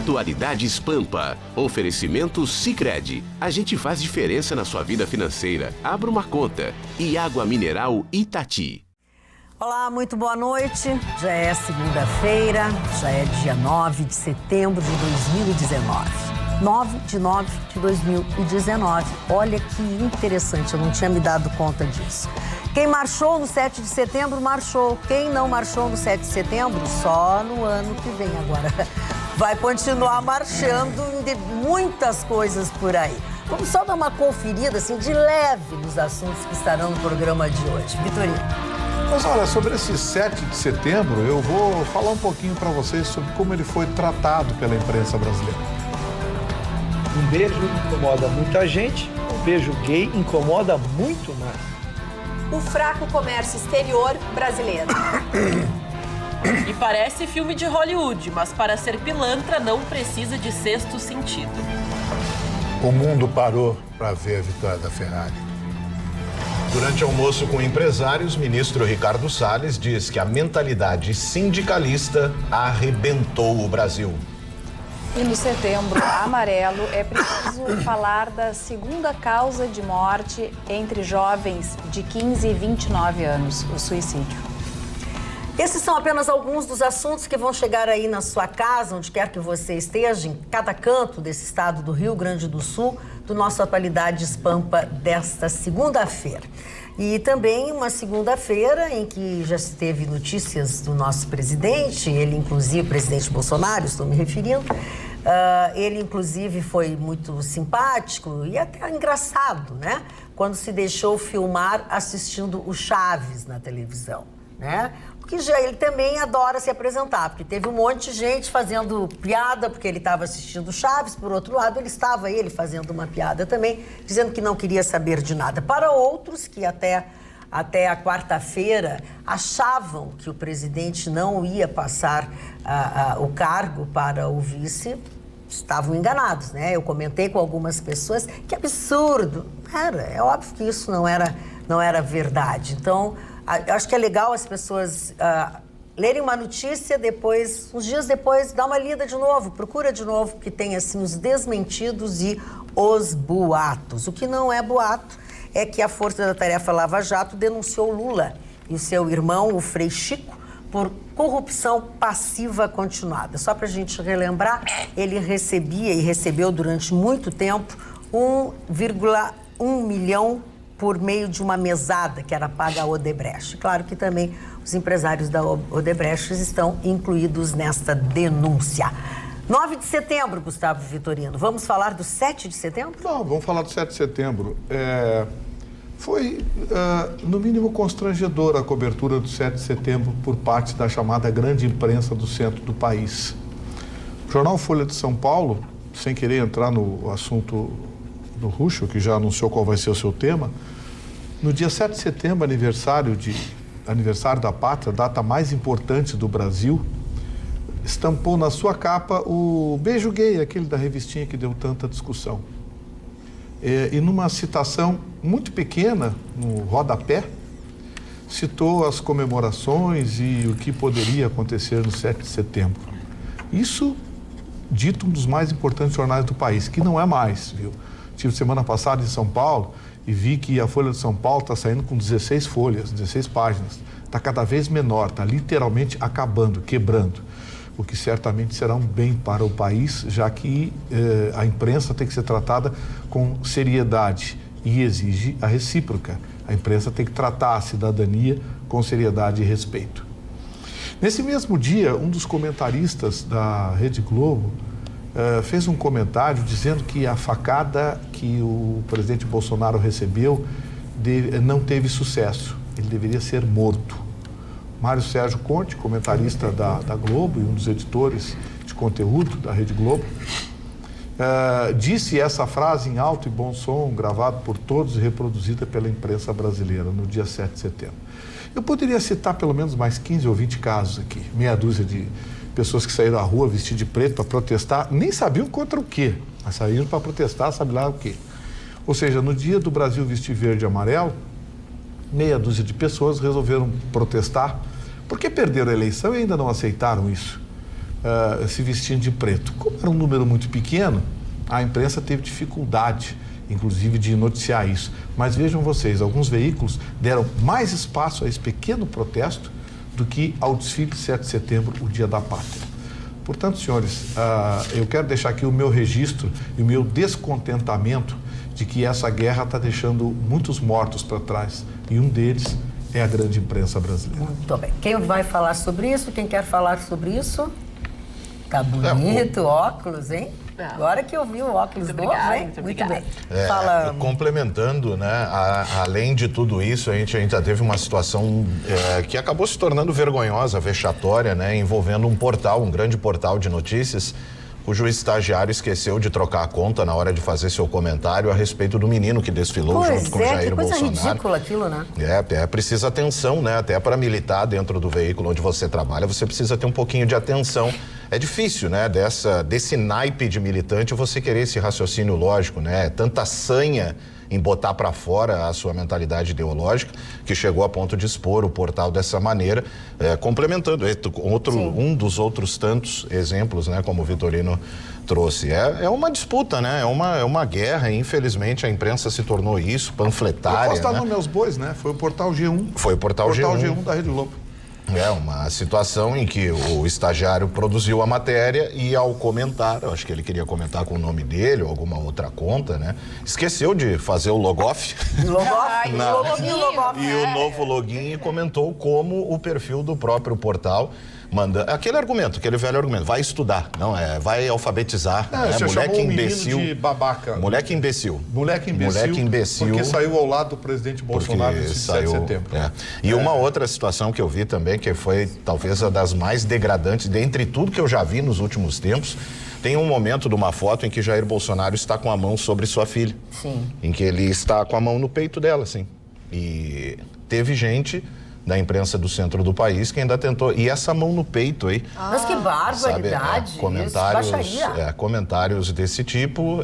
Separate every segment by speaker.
Speaker 1: Atualidades Pampa. Oferecimento Sicredi. A gente faz diferença na sua vida financeira. Abra uma conta. E Água Mineral Itati.
Speaker 2: Olá, muito boa noite. Já é segunda-feira, já é dia 9 de setembro de 2019. 9 de 2019. Olha que interessante, eu não tinha me dado conta disso. Quem marchou no 7 de setembro, marchou. Quem não marchou no 7 de setembro, só no ano que vem agora. Vai continuar marchando muitas coisas por aí. Vamos só dar uma conferida, assim, de leve nos assuntos que estarão no programa de hoje. Vitorino.
Speaker 3: Mas olha, sobre esse 7 de setembro, eu vou falar um pouquinho para vocês sobre como ele foi tratado pela imprensa brasileira.
Speaker 4: Um beijo incomoda muita gente, um beijo gay incomoda muito mais.
Speaker 5: O fraco comércio exterior brasileiro.
Speaker 6: E parece filme de Hollywood, mas para ser pilantra não precisa de sexto sentido.
Speaker 7: O mundo parou para ver a vitória da Ferrari.
Speaker 8: Durante almoço com empresários, o ministro Ricardo Salles diz que a mentalidade sindicalista arrebentou o Brasil.
Speaker 9: E no setembro amarelo é preciso falar da segunda causa de morte entre jovens de 15 e 29 anos, o suicídio.
Speaker 2: Esses são apenas alguns dos assuntos que vão chegar aí na sua casa, onde quer que você esteja, em cada canto desse estado do Rio Grande do Sul, do nosso Atualidades Pampa desta segunda-feira. E também uma segunda-feira em que já se teve notícias do nosso presidente, ele inclusive, o presidente Bolsonaro, estou me referindo, ele inclusive foi muito simpático e até engraçado, né? Quando se deixou filmar assistindo o Chaves na televisão, né? Porque já ele também adora se apresentar, porque teve um monte de gente fazendo piada porque ele estava assistindo Chaves, por outro lado estava ele fazendo uma piada também, dizendo que não queria saber de nada. Para outros que até a quarta-feira achavam que o presidente não ia passar o cargo para o vice, estavam enganados, né? Eu comentei com algumas pessoas que absurdo. É óbvio que isso não era verdade. Então, eu acho que é legal as pessoas lerem uma notícia, depois, uns dias depois, dá uma lida de novo, procura de novo, que tem assim os desmentidos e os boatos. O que não é boato é que a Força da Tarefa Lava Jato denunciou Lula e o seu irmão, o Frei Chico, por corrupção passiva continuada. Só para a gente relembrar, ele recebia e recebeu durante muito tempo 1,1 milhão por meio de uma mesada que era paga à Odebrecht. Claro que também os empresários da Odebrecht estão incluídos nesta denúncia. 9 de setembro, Gustavo Vitorino. Vamos falar do 7 de setembro?
Speaker 3: Não, vamos falar do 7 de setembro. Foi, no mínimo, constrangedor a cobertura do 7 de setembro por parte da chamada grande imprensa do centro do país. O jornal Folha de São Paulo, sem querer entrar no assunto do Ruxo, que já anunciou qual vai ser o seu tema, no dia 7 de setembro, aniversário da pátria, data mais importante do Brasil, estampou na sua capa o beijo gay, aquele da revistinha que deu tanta discussão. E numa citação muito pequena, no rodapé, citou as comemorações e o que poderia acontecer no 7 de setembro. Isso dito um dos mais importantes jornais do país, que não é mais, viu? Tive semana passada em São Paulo e vi que a Folha de São Paulo está saindo com 16 folhas, 16 páginas. Está cada vez menor, está literalmente acabando, quebrando. O que certamente será um bem para o país, já que a imprensa tem que ser tratada com seriedade e exige a recíproca. A imprensa tem que tratar a cidadania com seriedade e respeito. Nesse mesmo dia, um dos comentaristas da Rede Globo fez um comentário dizendo que a facada que o presidente Bolsonaro recebeu não teve sucesso. Ele deveria ser morto. Mário Sérgio Conte, comentarista da Globo e um dos editores de conteúdo da Rede Globo, disse essa frase em alto e bom som, gravado por todos e reproduzida pela imprensa brasileira no dia 7 de setembro. Eu poderia citar pelo menos mais 15 ou 20 casos aqui, meia dúzia de pessoas que saíram à rua vestidas de preto para protestar, nem sabiam contra o quê, mas saíram para protestar, sabe lá o quê. Ou seja, no dia do Brasil vestir verde e amarelo, meia dúzia de pessoas resolveram protestar porque perderam a eleição e ainda não aceitaram isso. se vestindo de preto. Como era um número muito pequeno, a imprensa teve dificuldade, inclusive, de noticiar isso. Mas vejam vocês, alguns veículos deram mais espaço a esse pequeno protesto do que ao desfile de 7 de setembro, o Dia da Pátria. Portanto, senhores, eu quero deixar aqui o meu registro e o meu descontentamento de que essa guerra está deixando muitos mortos para trás. E um deles é a grande imprensa brasileira.
Speaker 2: Muito bem. Quem vai falar sobre isso? Quem quer falar sobre isso? Tá bonito, óculos, hein? Agora que eu vi o óculos novo, hein? Muito bem.
Speaker 8: Fala... Complementando, né? Além de tudo isso, a gente ainda teve uma situação que acabou se tornando vergonhosa, vexatória, né? Envolvendo um portal, um grande portal de notícias, cujo estagiário esqueceu de trocar a conta na hora de fazer seu comentário a respeito do menino que desfilou junto com Jair Bolsonaro.
Speaker 2: Que coisa ridícula aquilo, né?
Speaker 8: Precisa atenção, né? Até para militar dentro do veículo onde você trabalha, você precisa ter um pouquinho de atenção. É difícil, né? Desse naipe de militante você querer esse raciocínio lógico, né? Tanta sanha em botar para fora a sua mentalidade ideológica, que chegou a ponto de expor o portal dessa maneira, complementando um dos outros tantos exemplos, né, como o Vitorino trouxe. É uma disputa, né? É uma guerra, e infelizmente a imprensa se tornou isso, panfletária.
Speaker 3: Eu posso dar nome aos bois, né? Foi o Portal G1.
Speaker 8: Foi o Portal G1
Speaker 3: da Rede Globo.
Speaker 8: É uma situação em que o estagiário produziu a matéria e, ao comentar, eu acho que ele queria comentar com o nome dele ou alguma outra conta, né? Esqueceu de fazer o logoff. E o novo login, e comentou como o perfil do próprio portal manda aquele argumento, aquele velho argumento, vai estudar, não vai alfabetizar,
Speaker 3: moleque imbecil, de babaca.
Speaker 8: Moleque imbecil.
Speaker 3: Moleque imbecil. Porque saiu ao lado do presidente Bolsonaro nesse 7 de setembro.
Speaker 8: E uma outra situação que eu vi também, que foi talvez a das mais degradantes, dentre tudo que eu já vi nos últimos tempos, tem um momento de uma foto em que Jair Bolsonaro está com a mão sobre sua filha.
Speaker 2: Sim.
Speaker 8: Em que ele está com a mão no peito dela, assim. E teve gente da imprensa do centro do país que ainda tentou. E essa mão no peito aí.
Speaker 2: Mas que barbaridade.
Speaker 8: Comentários desse tipo.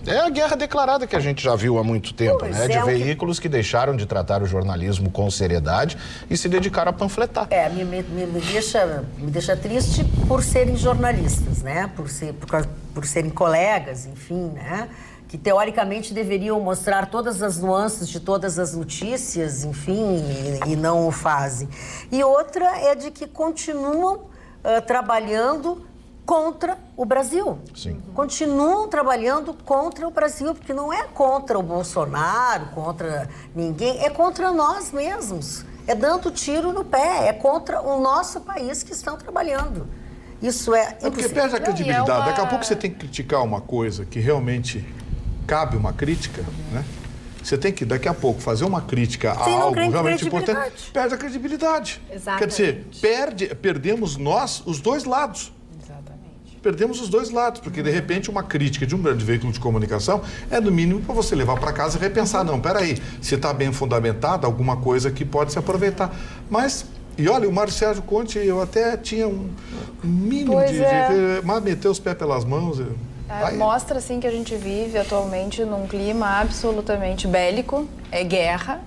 Speaker 8: É a guerra declarada que a gente já viu há muito tempo, né? De veículos que deixaram de tratar o jornalismo com seriedade e se dedicaram a panfletar.
Speaker 2: Me deixa triste por serem jornalistas, né? Por serem colegas, enfim, né? Que teoricamente deveriam mostrar todas as nuances de todas as notícias, enfim, e não o fazem. E outra é de que continuam trabalhando contra o Brasil.
Speaker 8: Sim.
Speaker 2: Continuam trabalhando contra o Brasil, porque não é contra o Bolsonaro, contra ninguém, é contra nós mesmos. É dando tiro no pé, é contra o nosso país que estão trabalhando. Isso é impossível.
Speaker 3: Porque perde a credibilidade. Daqui a pouco você tem que criticar uma coisa que realmente cabe uma crítica, né? Você tem que, daqui a pouco, fazer uma crítica a algo realmente importante, perde a credibilidade.
Speaker 5: Exatamente.
Speaker 3: Quer dizer, perdemos nós os dois lados.
Speaker 9: Exatamente.
Speaker 3: Perdemos os dois lados, porque de repente uma crítica de um grande veículo de comunicação é no mínimo para você levar para casa e repensar. Não, peraí, se está bem fundamentada, alguma coisa que pode se aproveitar. Mas, e olha, o Mário Sérgio Conte, eu até tinha um mínimo mas meter os pés pelas mãos.
Speaker 9: Mostra, assim, que a gente vive atualmente num clima absolutamente bélico, é guerra.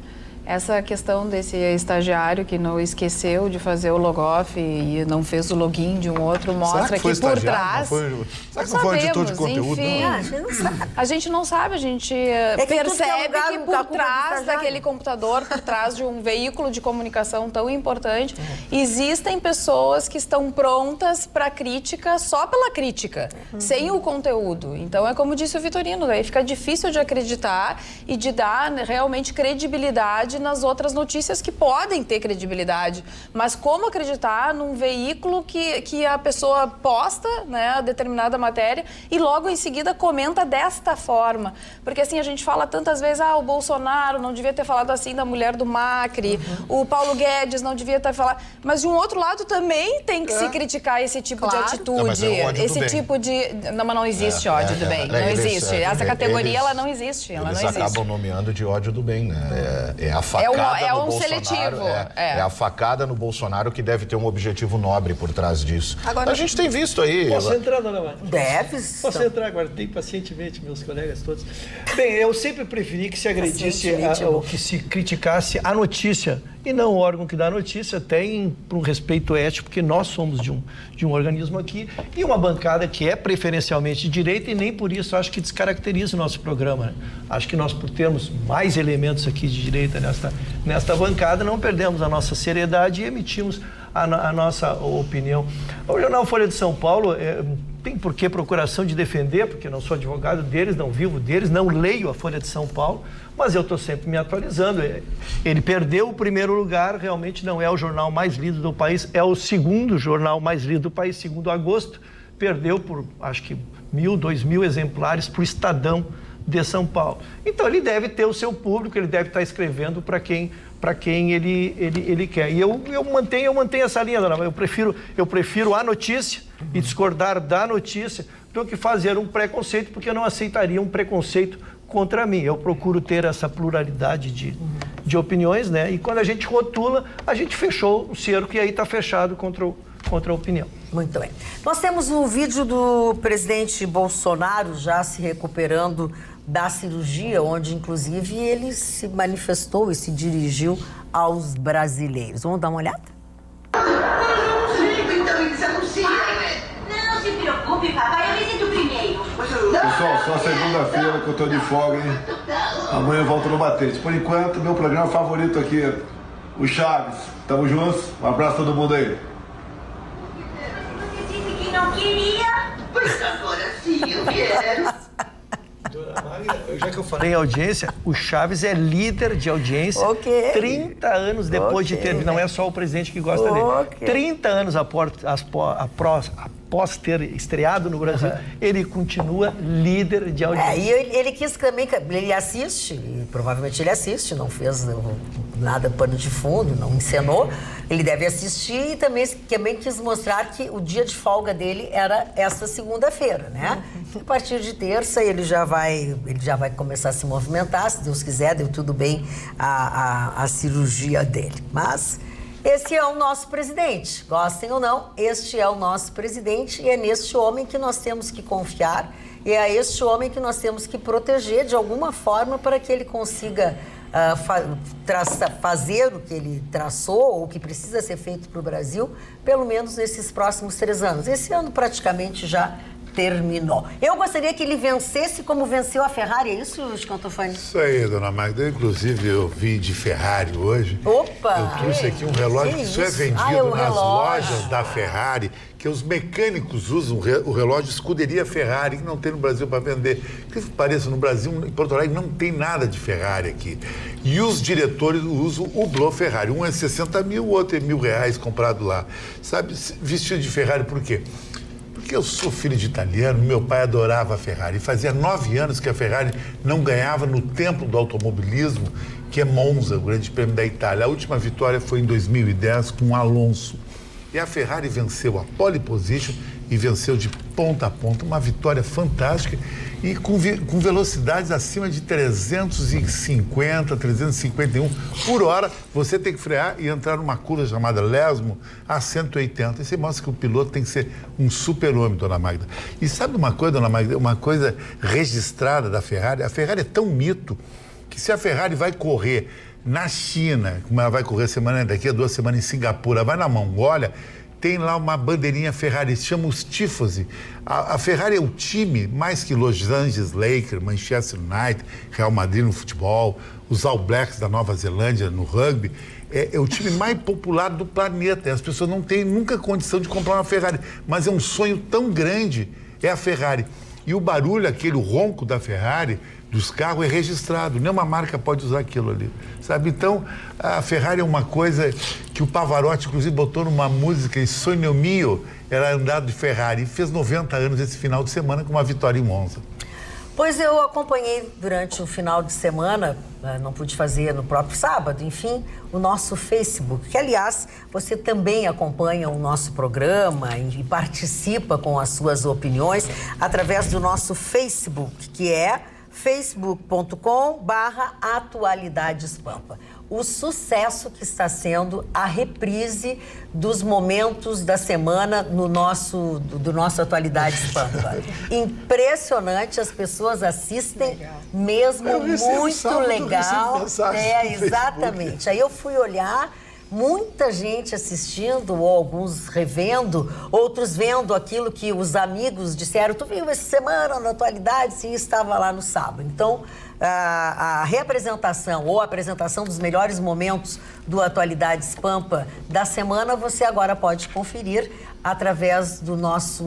Speaker 9: Essa questão desse estagiário que não esqueceu de fazer o logoff e não fez o login de um outro, mostra que por trás...
Speaker 3: Será que não foi editor de conteúdo?
Speaker 9: Enfim, a gente não sabe, a gente percebe que por trás daquele computador, por trás de um veículo de comunicação tão importante, existem pessoas que estão prontas para crítica só pela crítica, sem o conteúdo. Então é como disse o Vitorino, daí fica difícil de acreditar e de dar realmente credibilidade nas outras notícias que podem ter credibilidade. Mas como acreditar num veículo que a pessoa posta, né, determinada matéria e logo em seguida comenta desta forma? Porque assim, a gente fala tantas vezes, o Bolsonaro não devia ter falado assim da mulher do Macri, o Paulo Guedes não devia ter falado... Mas de um outro lado também tem que se criticar esse tipo de atitude, esse tipo de... Não, mas não existe ódio do bem, não existe. Essa categoria, ela não existe.
Speaker 8: Eles acabam nomeando de ódio do bem, né? É a facada no Bolsonaro.
Speaker 9: Seletivo.
Speaker 8: É a facada no Bolsonaro que deve ter um objetivo nobre por trás disso. Agora, a gente tem visto aí...
Speaker 4: Posso entrar, dona Mari?
Speaker 2: Deve.
Speaker 4: Posso entrar agora? Tem pacientemente, meus colegas todos. Bem, eu sempre preferi que se agredisse ou que se criticasse a notícia e não o órgão que dá a notícia, até por um respeito ético, porque nós somos de um organismo aqui, e uma bancada que é preferencialmente de direita, e nem por isso acho que descaracteriza o nosso programa, né? Acho que nós, por termos mais elementos aqui de direita nesta bancada, não perdemos a nossa seriedade e emitimos a nossa opinião. O jornal Folha de São Paulo tem por que procuração de defender, porque não sou advogado deles, não vivo deles, não leio a Folha de São Paulo, mas eu estou sempre me atualizando. Ele perdeu o primeiro lugar, realmente não é o jornal mais lido do país, é o segundo jornal mais lido do país, segundo agosto, perdeu por, acho que 1.000, 2.000 exemplares para o Estadão de São Paulo. Então ele deve ter o seu público, ele deve estar escrevendo para quem ele quer. E eu mantenho essa linha, dona Maria. Eu prefiro a notícia e discordar da notícia do que fazer um preconceito, porque eu não aceitaria um preconceito contra mim. Eu procuro ter essa pluralidade de opiniões, né? E quando a gente rotula, a gente fechou o cerco e aí está fechado contra a opinião.
Speaker 2: Muito bem. Nós temos um vídeo do presidente Bolsonaro já se recuperando da cirurgia, onde inclusive ele se manifestou e se dirigiu aos brasileiros. Vamos dar uma olhada?
Speaker 10: Então eles anunciam, né? Não se preocupe, papai, eu visito primeiro.
Speaker 11: Pessoal, só segunda-feira que eu tô de folga, hein? Amanhã eu volto no Batente. Por enquanto, meu programa favorito aqui é o Chaves. Tamo juntos? Um abraço a todo mundo aí.
Speaker 10: Você disse que não queria? Pois agora sim, eu quero.
Speaker 4: Dona Magda, já que eu falei em audiência, o Chaves é líder de audiência 30 anos depois de ter... Não é só o presidente que gosta dele. 30 anos após ter estreado no Brasil, ele continua líder de audiência.
Speaker 2: E ele quis também... Ele assiste, e provavelmente ele assiste, não fez nada pano de fundo, não encenou. Ele deve assistir e também quis mostrar que o dia de folga dele era esta segunda-feira, né? A partir de terça ele já vai começar a se movimentar, se Deus quiser, deu tudo bem a cirurgia dele. Mas esse é o nosso presidente, gostem ou não, este é o nosso presidente e é neste homem que nós temos que confiar e é este homem que nós temos que proteger de alguma forma para que ele consiga fazer o que ele traçou ou o que precisa ser feito para o Brasil, pelo menos nesses próximos 3 anos. Esse ano praticamente já terminou. Eu gostaria que ele vencesse como venceu a Ferrari, é isso, Scantofani?
Speaker 7: Isso aí, dona Magda. Inclusive, eu vim de Ferrari hoje.
Speaker 2: Opa!
Speaker 7: Eu trouxe aqui um relógio que só é vendido nas lojas da Ferrari, que os mecânicos usam o relógio Scuderia Ferrari, que não tem no Brasil para vender. Que pareça, no Brasil, em Porto Alegre, não tem nada de Ferrari aqui. E os diretores usam o Hublot Ferrari. Um é 60 mil, o outro é R$1.000 comprado lá. Sabe, vestido de Ferrari por quê? Porque eu sou filho de italiano, meu pai adorava a Ferrari. Fazia 9 anos que a Ferrari não ganhava no templo do automobilismo, que é Monza, o Grande Prêmio da Itália. A última vitória foi em 2010 com Alonso. E a Ferrari venceu a pole position e venceu de ponta a ponta. Uma vitória fantástica e com velocidades acima de 350, 351 por hora. Você tem que frear e entrar numa curva chamada Lesmo a 180. Isso mostra que o piloto tem que ser um super-homem, dona Magda. E sabe uma coisa, dona Magda? Uma coisa registrada da Ferrari. A Ferrari é tão mito que se a Ferrari vai correr na China, como ela vai correr daqui a 2 semanas em Singapura, vai na Mongólia, tem lá uma bandeirinha Ferrari, se chama os Tifosi. A Ferrari é o time, mais que Los Angeles Lakers, Manchester United, Real Madrid no futebol, os All Blacks da Nova Zelândia no rugby, é o time mais popular do planeta. As pessoas não têm nunca condição de comprar uma Ferrari, mas é um sonho tão grande, é a Ferrari. E o barulho, aquele ronco da Ferrari, dos carros, é registrado. Nenhuma marca pode usar aquilo ali, sabe? Então, a Ferrari é uma coisa que o Pavarotti, inclusive, botou numa música, Sonho Mio, era andado de Ferrari. E fez 90 anos esse final de semana com uma vitória em Monza.
Speaker 2: Pois eu acompanhei durante o final de semana, não pude fazer no próprio sábado, enfim, o nosso Facebook, que, aliás, você também acompanha o nosso programa e participa com as suas opiniões através do nosso Facebook, que é facebook.com/atualidadespampa. O sucesso que está sendo a reprise dos momentos da semana do nosso Atualidades Pampa. Impressionante, as pessoas assistem mesmo, muito legal. Exatamente. Aí eu fui olhar, muita gente assistindo, ou alguns revendo, outros vendo aquilo que os amigos disseram. Tu viu essa semana na Atualidade? Sim, estava lá no sábado. Então, a reapresentação ou a apresentação dos melhores momentos do Atualidades Pampa da semana, você agora pode conferir através do nosso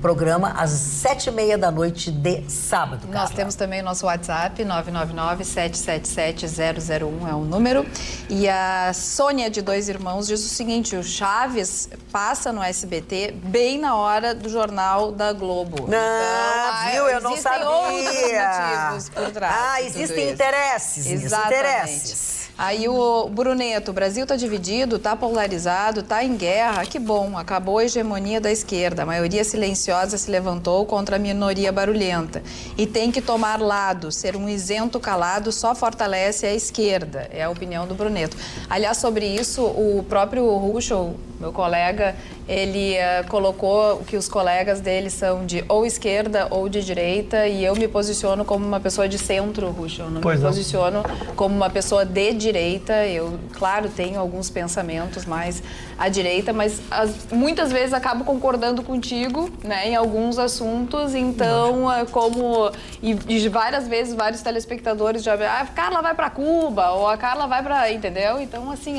Speaker 2: programa às 7h30 da noite de sábado.
Speaker 9: Nós temos também o nosso WhatsApp, 999-777-001 é o número. E a Sônia, de Dois Irmãos, diz o seguinte: o Chaves passa no SBT bem na hora do Jornal da Globo.
Speaker 2: Então, viu? Eu não sabia.
Speaker 9: Existem outros motivos por trás.
Speaker 2: Existem interesses. Interesses.
Speaker 9: Aí o Bruneto, o Brasil está dividido, está polarizado, está em guerra. Que bom, acabou a hegemonia da esquerda. A maioria silenciosa se levantou contra a minoria barulhenta. E tem que tomar lado. Ser um isento calado só fortalece a esquerda. É a opinião do Bruneto. Aliás, sobre isso, o próprio Ruschel, meu colega, ele colocou que os colegas dele são de ou esquerda ou de direita, e eu me posiciono como uma pessoa de centro, Ruschel. Não me posiciono como uma pessoa de direita. Eu, claro, tenho alguns pensamentos mais à direita, mas muitas vezes acabo concordando contigo, né, em alguns assuntos. Então, e várias vezes vários telespectadores já a Carla vai para Cuba, ou a Carla vai para, entendeu? Então, assim,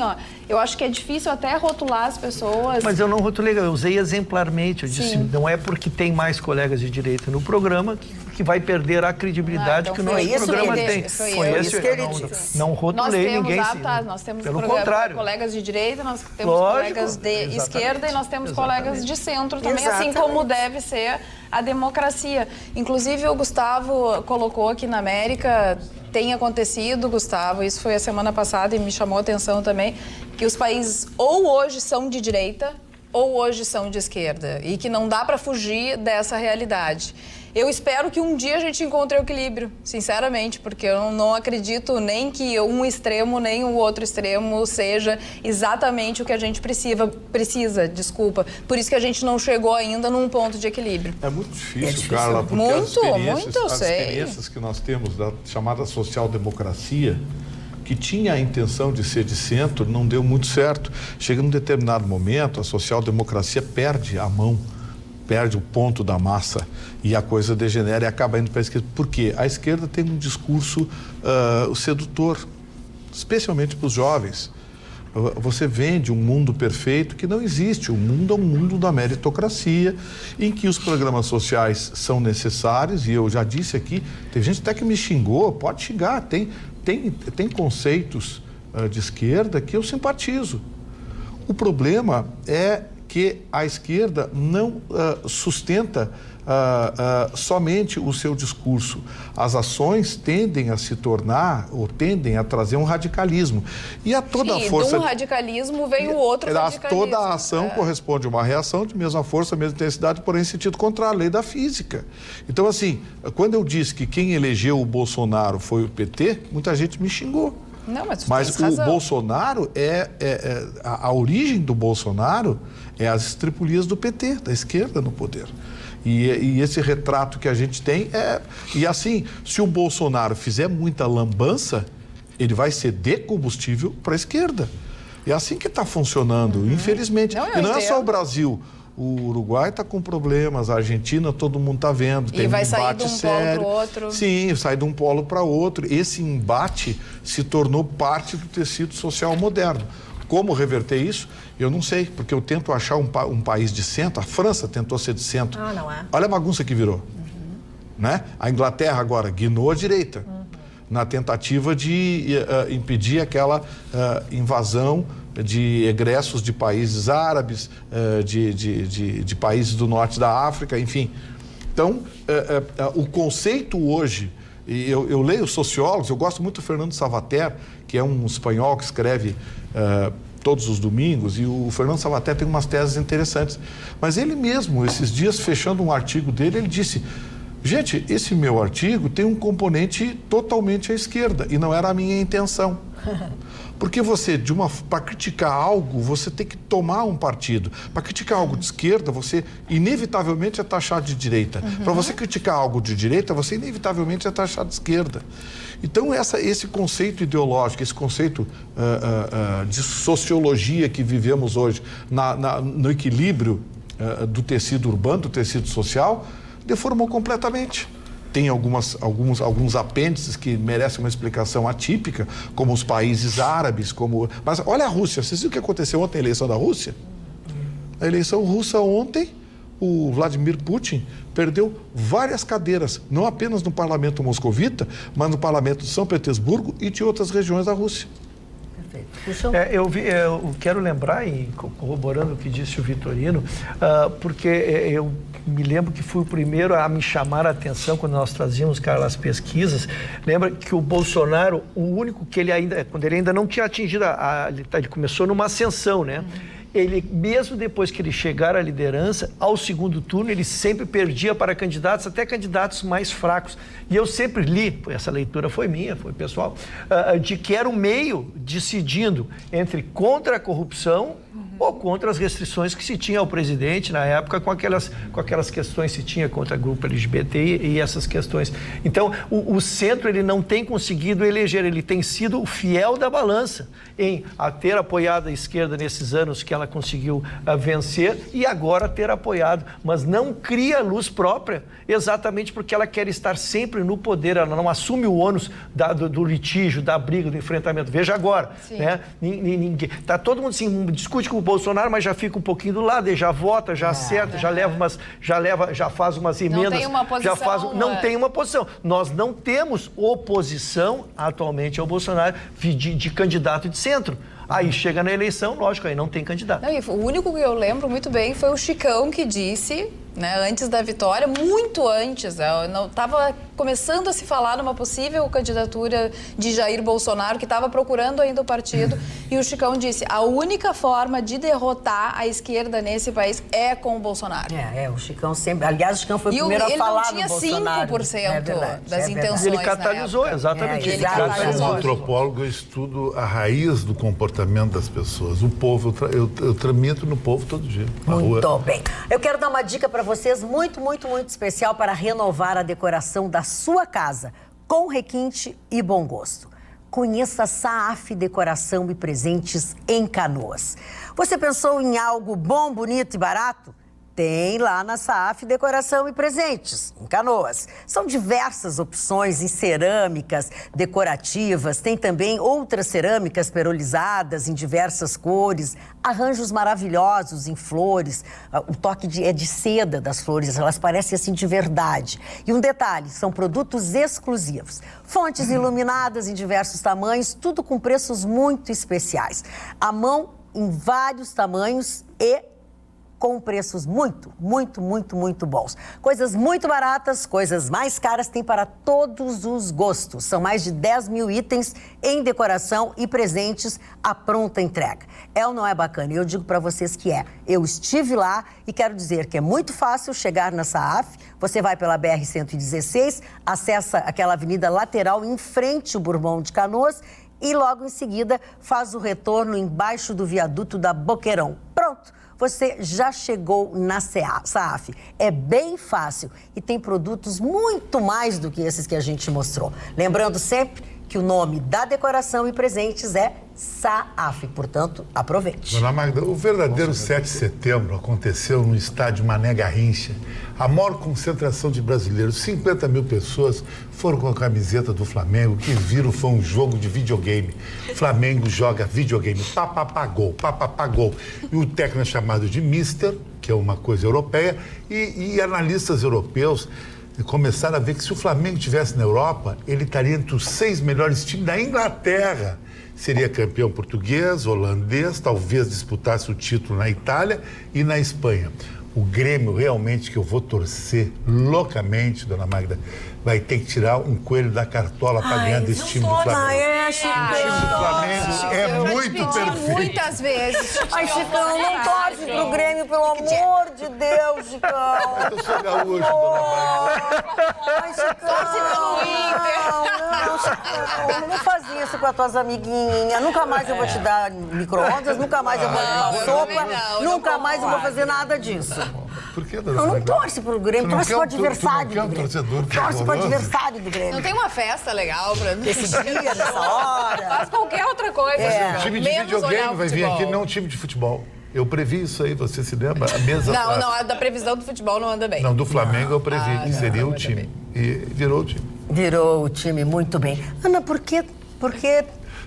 Speaker 9: eu acho que é difícil até rotular as pessoas.
Speaker 4: Mas eu não rotulei, eu usei exemplarmente. Eu disse, não é porque tem mais colegas de direita no programa que vai perder a credibilidade que o nosso programa tem.
Speaker 9: Foi
Speaker 4: isso que ele disse. Não rotulei ninguém.
Speaker 9: Nós temos
Speaker 4: pelo contrário,
Speaker 9: colegas de direita, nós temos colegas de esquerda e nós temos colegas de centro também, assim como deve ser a democracia. Inclusive, o Gustavo colocou aqui na América, tem acontecido, Gustavo, isso foi a semana passada e me chamou a atenção também, que os países ou hoje são de direita ou hoje são de esquerda, e que não dá para fugir dessa realidade. Eu espero que um dia a gente encontre o equilíbrio, sinceramente, porque eu não acredito nem que um extremo nem o outro extremo seja exatamente o que a gente precisa. Por isso que a gente não chegou ainda num ponto de equilíbrio.
Speaker 3: É muito difícil, Carla, porque as experiências que nós temos da chamada social-democracia, que tinha a intenção de ser de centro, não deu muito certo. Chega num determinado momento, a social-democracia perde a mão, perde o ponto da massa e a coisa degenera e acaba indo para a esquerda. Por quê? A esquerda tem um discurso sedutor, especialmente para os jovens. Você vende um mundo perfeito que não existe. O mundo é um mundo da meritocracia, em que os programas sociais são necessários, e eu já disse aqui, tem gente até que me xingou, pode xingar, tem conceitos de esquerda que eu simpatizo. O problema é que a esquerda não sustenta somente o seu discurso. As ações tendem a se tornar, ou tendem a trazer um radicalismo. E a toda a força...
Speaker 9: de um radicalismo vem o outro radicalismo.
Speaker 3: Toda a ação corresponde a uma reação de mesma força, mesma intensidade, porém em sentido contrário, a lei da física. Então, assim, quando eu disse que quem elegeu o Bolsonaro foi o PT, muita gente me xingou.
Speaker 9: Não,
Speaker 3: mas o Bolsonaro a origem do Bolsonaro é as estripulias do PT, da esquerda no poder. E esse retrato que a gente tem e assim, se o Bolsonaro fizer muita lambança, ele vai ser de combustível para a esquerda. É assim que está funcionando, infelizmente. E não é só o Brasil. O Uruguai está com problemas, a Argentina todo mundo está vendo, tem um embate sério. E vai sair de um polo para o outro. Sim, sai de um polo para outro. Esse embate se tornou parte do tecido social moderno. Como reverter isso? Eu não sei, porque eu tento achar um país de centro. A França tentou ser de centro.
Speaker 2: Não é.
Speaker 3: Olha a bagunça que virou. Né? A Inglaterra agora guinou à direita, na tentativa de impedir aquela invasão de egressos de países árabes, de países do norte da África, enfim. Então, o conceito hoje, eu leio sociólogos, eu gosto muito do Fernando Savater, que é um espanhol que escreve todos os domingos, e o Fernando Savater tem umas teses interessantes. Mas ele mesmo, esses dias, fechando um artigo dele, ele disse: Gente, esse meu artigo tem um componente totalmente à esquerda e não era a minha intenção. Porque para criticar algo, você tem que tomar um partido. Para criticar algo de esquerda, você inevitavelmente é taxado de direita. Para você criticar algo de direita, você inevitavelmente é taxado de esquerda. Então, esse conceito ideológico, esse conceito de sociologia que vivemos hoje, no equilíbrio do tecido urbano, do tecido social, deformou completamente. Tem alguns apêndices que merecem uma explicação atípica, como os países árabes, Mas olha a Rússia, vocês viram o que aconteceu ontem na eleição da Rússia? A eleição russa ontem, o Vladimir Putin perdeu várias cadeiras, não apenas no parlamento moscovita, mas no parlamento de São Petersburgo e de outras regiões da Rússia.
Speaker 4: Eu quero lembrar, e corroborando o que disse o Vitorino, porque eu me lembro que fui o primeiro a me chamar a atenção quando nós trazíamos, cara, as pesquisas. Lembra que o Bolsonaro, o único que quando ele ainda não tinha atingido, ele começou numa ascensão, né? Ele, mesmo depois que ele chegar à liderança, ao segundo turno, ele sempre perdia para candidatos, até candidatos mais fracos. E eu sempre li, essa leitura foi minha, foi pessoal, de que era o meio decidindo entre contra a corrupção ou contra as restrições que se tinha ao presidente na época, com aquelas questões que se tinha contra o grupo LGBT e essas questões. Então, o centro ele não tem conseguido eleger, ele tem sido o fiel da balança em ter apoiado a esquerda nesses anos que ela conseguiu vencer e agora ter apoiado, mas não cria luz própria, exatamente porque ela quer estar sempre no poder, ela não assume o ônus do litígio, da briga, do enfrentamento. Veja agora, né? Tá todo mundo assim, discute com o Bolsonaro, mas já fica um pouquinho do lado, já vota, já acerta, já faz umas emendas. Não tem uma posição. Não tem uma posição. Nós não temos oposição atualmente ao Bolsonaro de candidato de centro. Aí chega na eleição, lógico, aí não tem candidato.
Speaker 9: O único que eu lembro muito bem foi o Chicão que disse, né, antes da vitória, muito antes, estava começando a se falar numa possível candidatura de Jair Bolsonaro, que estava procurando ainda o partido, e o Chicão disse, a única forma de derrotar a esquerda nesse país é com o Bolsonaro.
Speaker 2: O Chicão sempre, aliás, o Chicão foi o primeiro a falar do Bolsonaro.
Speaker 9: Ele tinha 5% das intenções.
Speaker 4: Ele catalisou, exatamente.
Speaker 7: Como antropólogo, eu estudo a raiz do comportamento das pessoas. O povo, eu tramito no povo todo dia.
Speaker 2: Muito bem. Eu quero dar uma dica para vocês muito, muito, muito especial para renovar a decoração da sua casa com requinte e bom gosto. Conheça a Saaf Decoração e Presentes em Canoas. Você pensou em algo bom, bonito e barato? Tem lá na Saaf Decoração e Presentes, em Canoas. São diversas opções em cerâmicas decorativas, tem também outras cerâmicas perolizadas em diversas cores, arranjos maravilhosos em flores, o toque é de seda das flores, elas parecem assim de verdade. E um detalhe, são produtos exclusivos, fontes iluminadas em diversos tamanhos, tudo com preços muito especiais. À mão, em vários tamanhos e com preços muito, muito, muito, muito bons. Coisas muito baratas, coisas mais caras, tem para todos os gostos. São mais de 10 mil itens em decoração e presentes à pronta entrega. É ou não é bacana? Eu digo para vocês que é. Eu estive lá e quero dizer que é muito fácil chegar na Saaf. Você vai pela BR-116, acessa aquela avenida lateral em frente ao Bourbon de Canoas e logo em seguida faz o retorno embaixo do viaduto da Boqueirão. Pronto! Você já chegou na Saaf. É bem fácil e tem produtos muito mais do que esses que a gente mostrou. Lembrando sempre que o nome da decoração e presentes é Saaf, portanto, aproveite.
Speaker 7: Dona Magda, o verdadeiro 7 de setembro aconteceu no estádio Mané Garrincha. A maior concentração de brasileiros, 50 mil pessoas, foram com a camiseta do Flamengo, que viram foi um jogo de videogame. Flamengo joga videogame, papapagol. E o técnico é chamado de Mister, que é uma coisa europeia, e analistas europeus começaram a ver que se o Flamengo estivesse na Europa, ele estaria entre os 6 melhores times da Inglaterra. Seria campeão português, holandês, talvez disputasse o título na Itália e na Espanha. O Grêmio, realmente, que eu vou torcer loucamente, Dona Magda, vai ter que tirar um coelho da cartola para ganhar desse time do Flamengo. O time do Flamengo é muito perfeito.
Speaker 5: Muitas vezes.
Speaker 2: Ai, Chicão, não torce pro Grêmio, pelo amor de Deus, Chicão.
Speaker 7: Eu sou gaúcho, dona Maria.
Speaker 2: Ai, Chicão. Não, Chicão, não faz isso com as tuas amiguinhas. Nunca mais eu vou te dar micro-ondas, nunca mais eu vou te dar sopa, nunca mais eu vou fazer nada disso.
Speaker 7: Por que, dona
Speaker 2: Não torce pro Grêmio, torce pro adversário do Grêmio. Torce pro adversário do Grêmio.
Speaker 5: Não tem uma festa legal pra
Speaker 2: Esse dia, nessa hora.
Speaker 5: Faz qualquer outra coisa.
Speaker 7: O time de videogame vai vir aqui, não um time de futebol. Eu previ isso aí, você se lembra? A mesa
Speaker 5: Não, a da previsão do futebol não anda bem.
Speaker 7: Não, do Flamengo eu previ que seria o time. E virou o time.
Speaker 2: Virou o time, muito bem. Ana, por que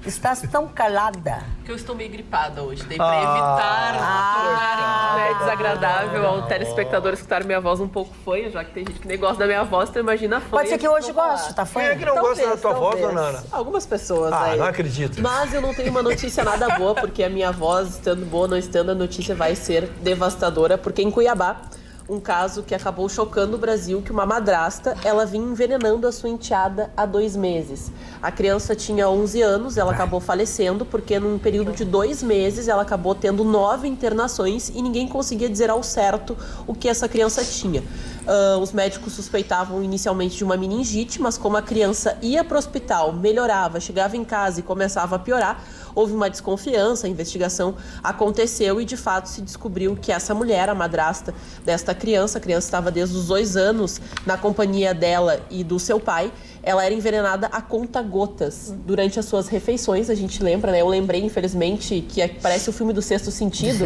Speaker 2: estás tão calada?
Speaker 6: Porque eu estou meio gripada hoje. Dei pra evitar tornar desagradável ao telespectador escutar minha voz um pouco fanha, já que tem gente que nem gosta da minha voz, então imagina a fanha.
Speaker 2: Pode ser que hoje goste, tá fanha?
Speaker 4: Quem é que não gosta da tua voz, dona Ana?
Speaker 6: Algumas pessoas aí.
Speaker 4: Não acredito.
Speaker 6: Mas eu não tenho uma notícia nada boa, porque a minha voz, estando boa ou não estando, a notícia vai ser devastadora, porque em Cuiabá, um caso que acabou chocando o Brasil, que uma madrasta, ela vinha envenenando a sua enteada há 2 meses. A criança tinha 11 anos, ela acabou falecendo, porque num período de 2 meses, ela acabou tendo 9 internações e ninguém conseguia dizer ao certo o que essa criança tinha. Os médicos suspeitavam inicialmente de uma meningite, mas como a criança ia para o hospital, melhorava, chegava em casa e começava a piorar, houve uma desconfiança, a investigação aconteceu e de fato se descobriu que essa mulher, a madrasta desta criança, a criança estava desde os 2 anos na companhia dela e do seu pai, ela era envenenada a conta-gotas durante as suas refeições, a gente lembra, né? Eu lembrei, infelizmente, que parece o filme do Sexto Sentido,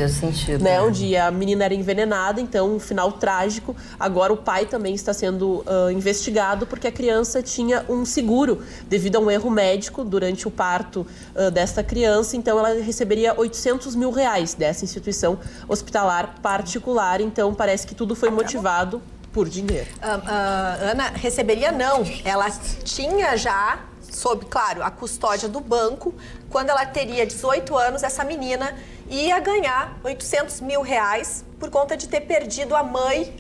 Speaker 6: né? Onde a menina era envenenada, então um final trágico. Agora o pai também está sendo investigado porque a criança tinha um seguro devido a um erro médico durante o parto desta criança, então ela receberia R$800 mil dessa instituição hospitalar particular, então parece que tudo foi motivado por dinheiro.
Speaker 5: Ana, receberia não. Ela tinha já, sob, claro, a custódia do banco. Quando ela teria 18 anos, essa menina ia ganhar R$800 mil por conta de ter perdido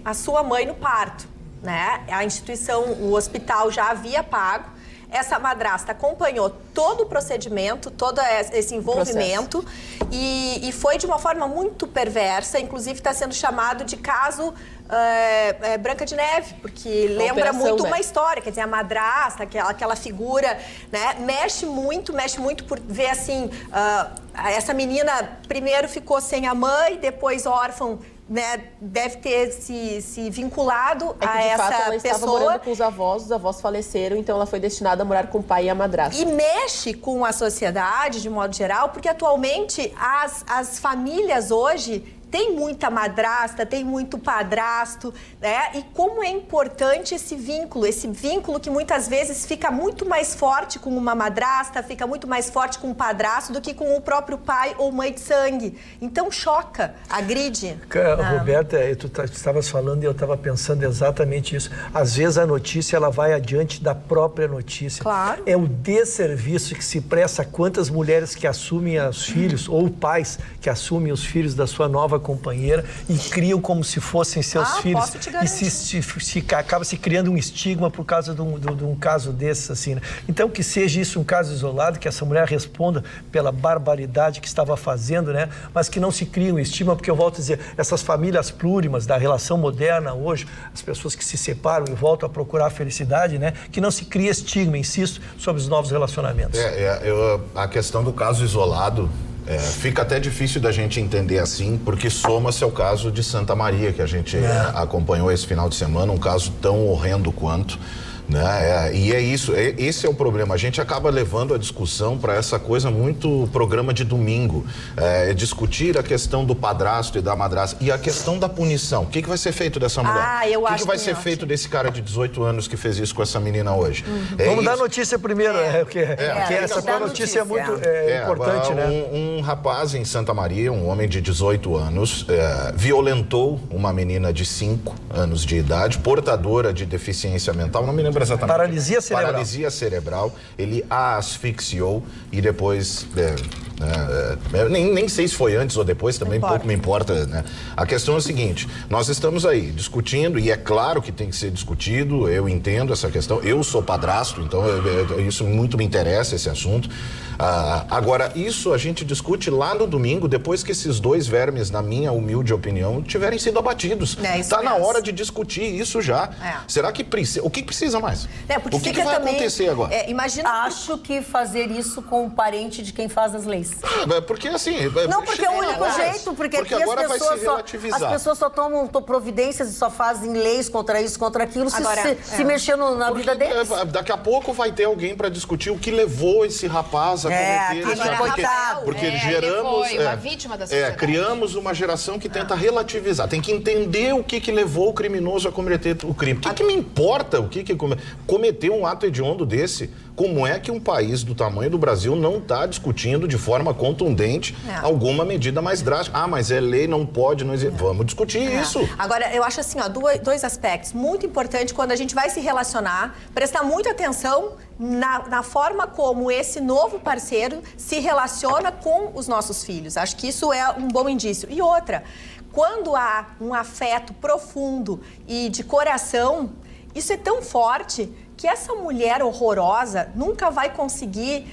Speaker 5: a sua mãe no parto, né? A instituição, o hospital já havia pago. Essa madrasta acompanhou todo o procedimento, todo esse envolvimento e foi de uma forma muito perversa, inclusive está sendo chamado de caso Branca de Neve, porque lembra muito uma história, quer dizer, a madrasta, aquela figura, né, mexe muito por ver assim, essa menina primeiro ficou sem a mãe, depois órfã, né, deve ter se vinculado a essa
Speaker 6: fato, ela
Speaker 5: pessoa.
Speaker 6: Estava morando com os avós faleceram, então ela foi destinada a morar com o pai e a madrasta.
Speaker 5: E mexe com a sociedade, de modo geral, porque atualmente as famílias hoje tem muita madrasta, tem muito padrasto, né? E como é importante esse vínculo que muitas vezes fica muito mais forte com uma madrasta, fica muito mais forte com um padrasto do que com o próprio pai ou mãe de sangue. Então choca, agride.
Speaker 4: Roberta, tu estavas falando e eu estava pensando exatamente isso. Às vezes a notícia ela vai adiante da própria notícia.
Speaker 5: Claro.
Speaker 4: É o desserviço que se presta a quantas mulheres que assumem os filhos ou pais que assumem os filhos da sua nova companheira e criam como se fossem seus filhos. E acaba se criando um estigma por causa de um caso desses, assim, né? Então, que seja isso um caso isolado, que essa mulher responda pela barbaridade que estava fazendo, né? Mas que não se crie um estigma, porque eu volto a dizer, essas famílias plurimas da relação moderna hoje, as pessoas que se separam e voltam a procurar a felicidade, né? Que não se crie estigma, insisto, sobre os novos relacionamentos.
Speaker 8: A questão do caso isolado, fica até difícil da gente entender assim, porque soma-se ao caso de Santa Maria, que a gente acompanhou esse final de semana, um caso tão horrendo quanto, né? E é isso, esse é o problema. A gente acaba levando a discussão para essa coisa muito programa de domingo, discutir a questão do padrasto e da madrasta e a questão da punição. O que vai ser feito dessa mulher? O que vai ser feito desse cara de 18 anos que fez isso com essa menina hoje?
Speaker 4: Vamos dar notícia primeiro, porque essa tua notícia é muito importante, né?
Speaker 8: Um rapaz em Santa Maria, um homem de 18 anos, violentou uma menina de 5 anos de idade, portadora de deficiência mental, não me lembro exatamente.
Speaker 4: Paralisia cerebral.
Speaker 8: Paralisia cerebral. Ele a asfixiou e depois Nem sei se foi antes ou depois, também pouco me importa, né? A questão é a seguinte, nós estamos aí discutindo, e é claro que tem que ser discutido, eu entendo essa questão, eu sou padrasto, então isso muito me interessa, esse assunto. Agora, isso a gente discute lá no domingo, depois que esses dois vermes, na minha humilde opinião, tiverem sido abatidos. Está na hora de discutir isso já. Será que precisa? O que precisa mais? O que vai acontecer agora?
Speaker 2: Acho que fazer isso com o parente de quem faz as leis.
Speaker 3: Porque assim...
Speaker 2: Não, porque é o único jeito, porque aqui
Speaker 3: agora vai se relativizar.
Speaker 2: As pessoas só tomam providências e só fazem leis contra isso, contra aquilo, se mexendo na vida deles.
Speaker 8: Daqui a pouco vai ter alguém para discutir o que levou esse rapaz a cometer... Porque geramos...
Speaker 9: Ele foi uma vítima da sociedade.
Speaker 8: Criamos uma geração que tenta relativizar. Tem que entender o que levou o criminoso a cometer o crime. O que me importa o que cometeu um ato hediondo desse? Como é que um país do tamanho do Brasil não está discutindo de forma contundente alguma medida mais drástica? Mas é lei, não pode, não existe. Vamos discutir isso.
Speaker 5: Agora, eu acho assim, dois aspectos muito importantes quando a gente vai se relacionar, prestar muita atenção na forma como esse novo parceiro se relaciona com os nossos filhos. Acho que isso é um bom indício. E outra, quando há um afeto profundo e de coração, isso é tão forte que essa mulher horrorosa nunca vai conseguir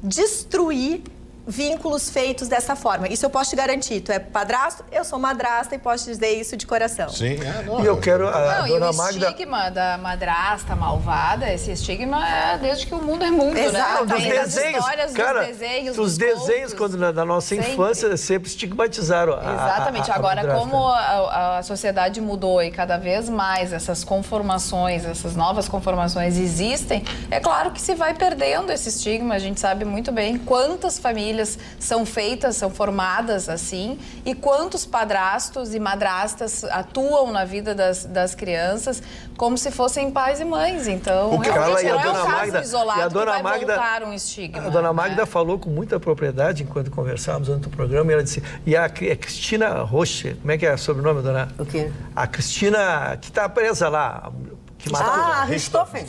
Speaker 5: destruir vínculos feitos dessa forma. Isso eu posso te garantir. Tu é padrasto, eu sou madrasta e posso te dizer isso de coração.
Speaker 8: Sim,
Speaker 4: E eu quero a dona
Speaker 9: o
Speaker 4: Magda...
Speaker 9: estigma da madrasta malvada, esse estigma é desde que o mundo é mundo,
Speaker 4: Exato,
Speaker 9: né?
Speaker 4: Dos desenhos, cara, dos desenhos quando da nossa infância sempre estigmatizaram
Speaker 9: Exatamente. Agora, como a sociedade mudou e cada vez mais essas conformações, essas novas conformações existem, é claro que se vai perdendo esse estigma. A gente sabe muito bem quantas famílias são feitas, são formadas assim, e quantos padrastos e madrastas atuam na vida das crianças como se fossem pais e mães. Então, realmente não é um caso isolado que vai voltar um estigma.
Speaker 4: A dona Magda falou com muita propriedade enquanto conversávamos antes do programa, e ela disse, e a Cristina Rocha, como é que é o sobrenome, dona?
Speaker 2: O quê?
Speaker 4: A Cristina, que está presa lá...
Speaker 2: a Richthofen.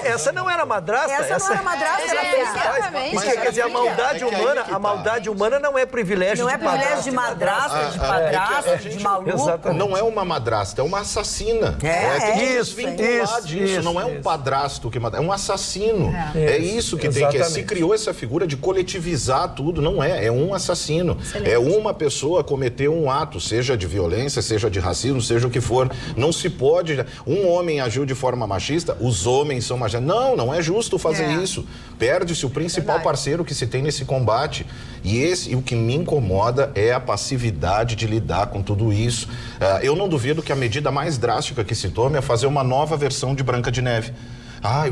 Speaker 4: Essa não era madrasta?
Speaker 2: Essa não era madrasta, era
Speaker 4: exatamente. Porque, quer dizer, a maldade humana não é privilégio de padrasta.
Speaker 2: Não é privilégio de madrasta, de padrasta, de maluco.
Speaker 8: Exatamente. Não é uma madrasta, é uma assassina. Tem que desvincular disso. Não é um padrasto que mata, é um assassino. É isso que tem que... Se criou essa figura de coletivizar tudo, não é. É um assassino. Excelente. É uma pessoa cometeu um ato, seja de violência, seja de racismo, seja o que for. Não se pode... Um homem agiu de forma machista, os homens são machistas. Não é justo fazer isso. Perde-se o principal parceiro que se tem nesse combate. E o que me incomoda é a passividade de lidar com tudo isso. Eu não duvido que a medida mais drástica que se tome é fazer uma nova versão de Branca de Neve.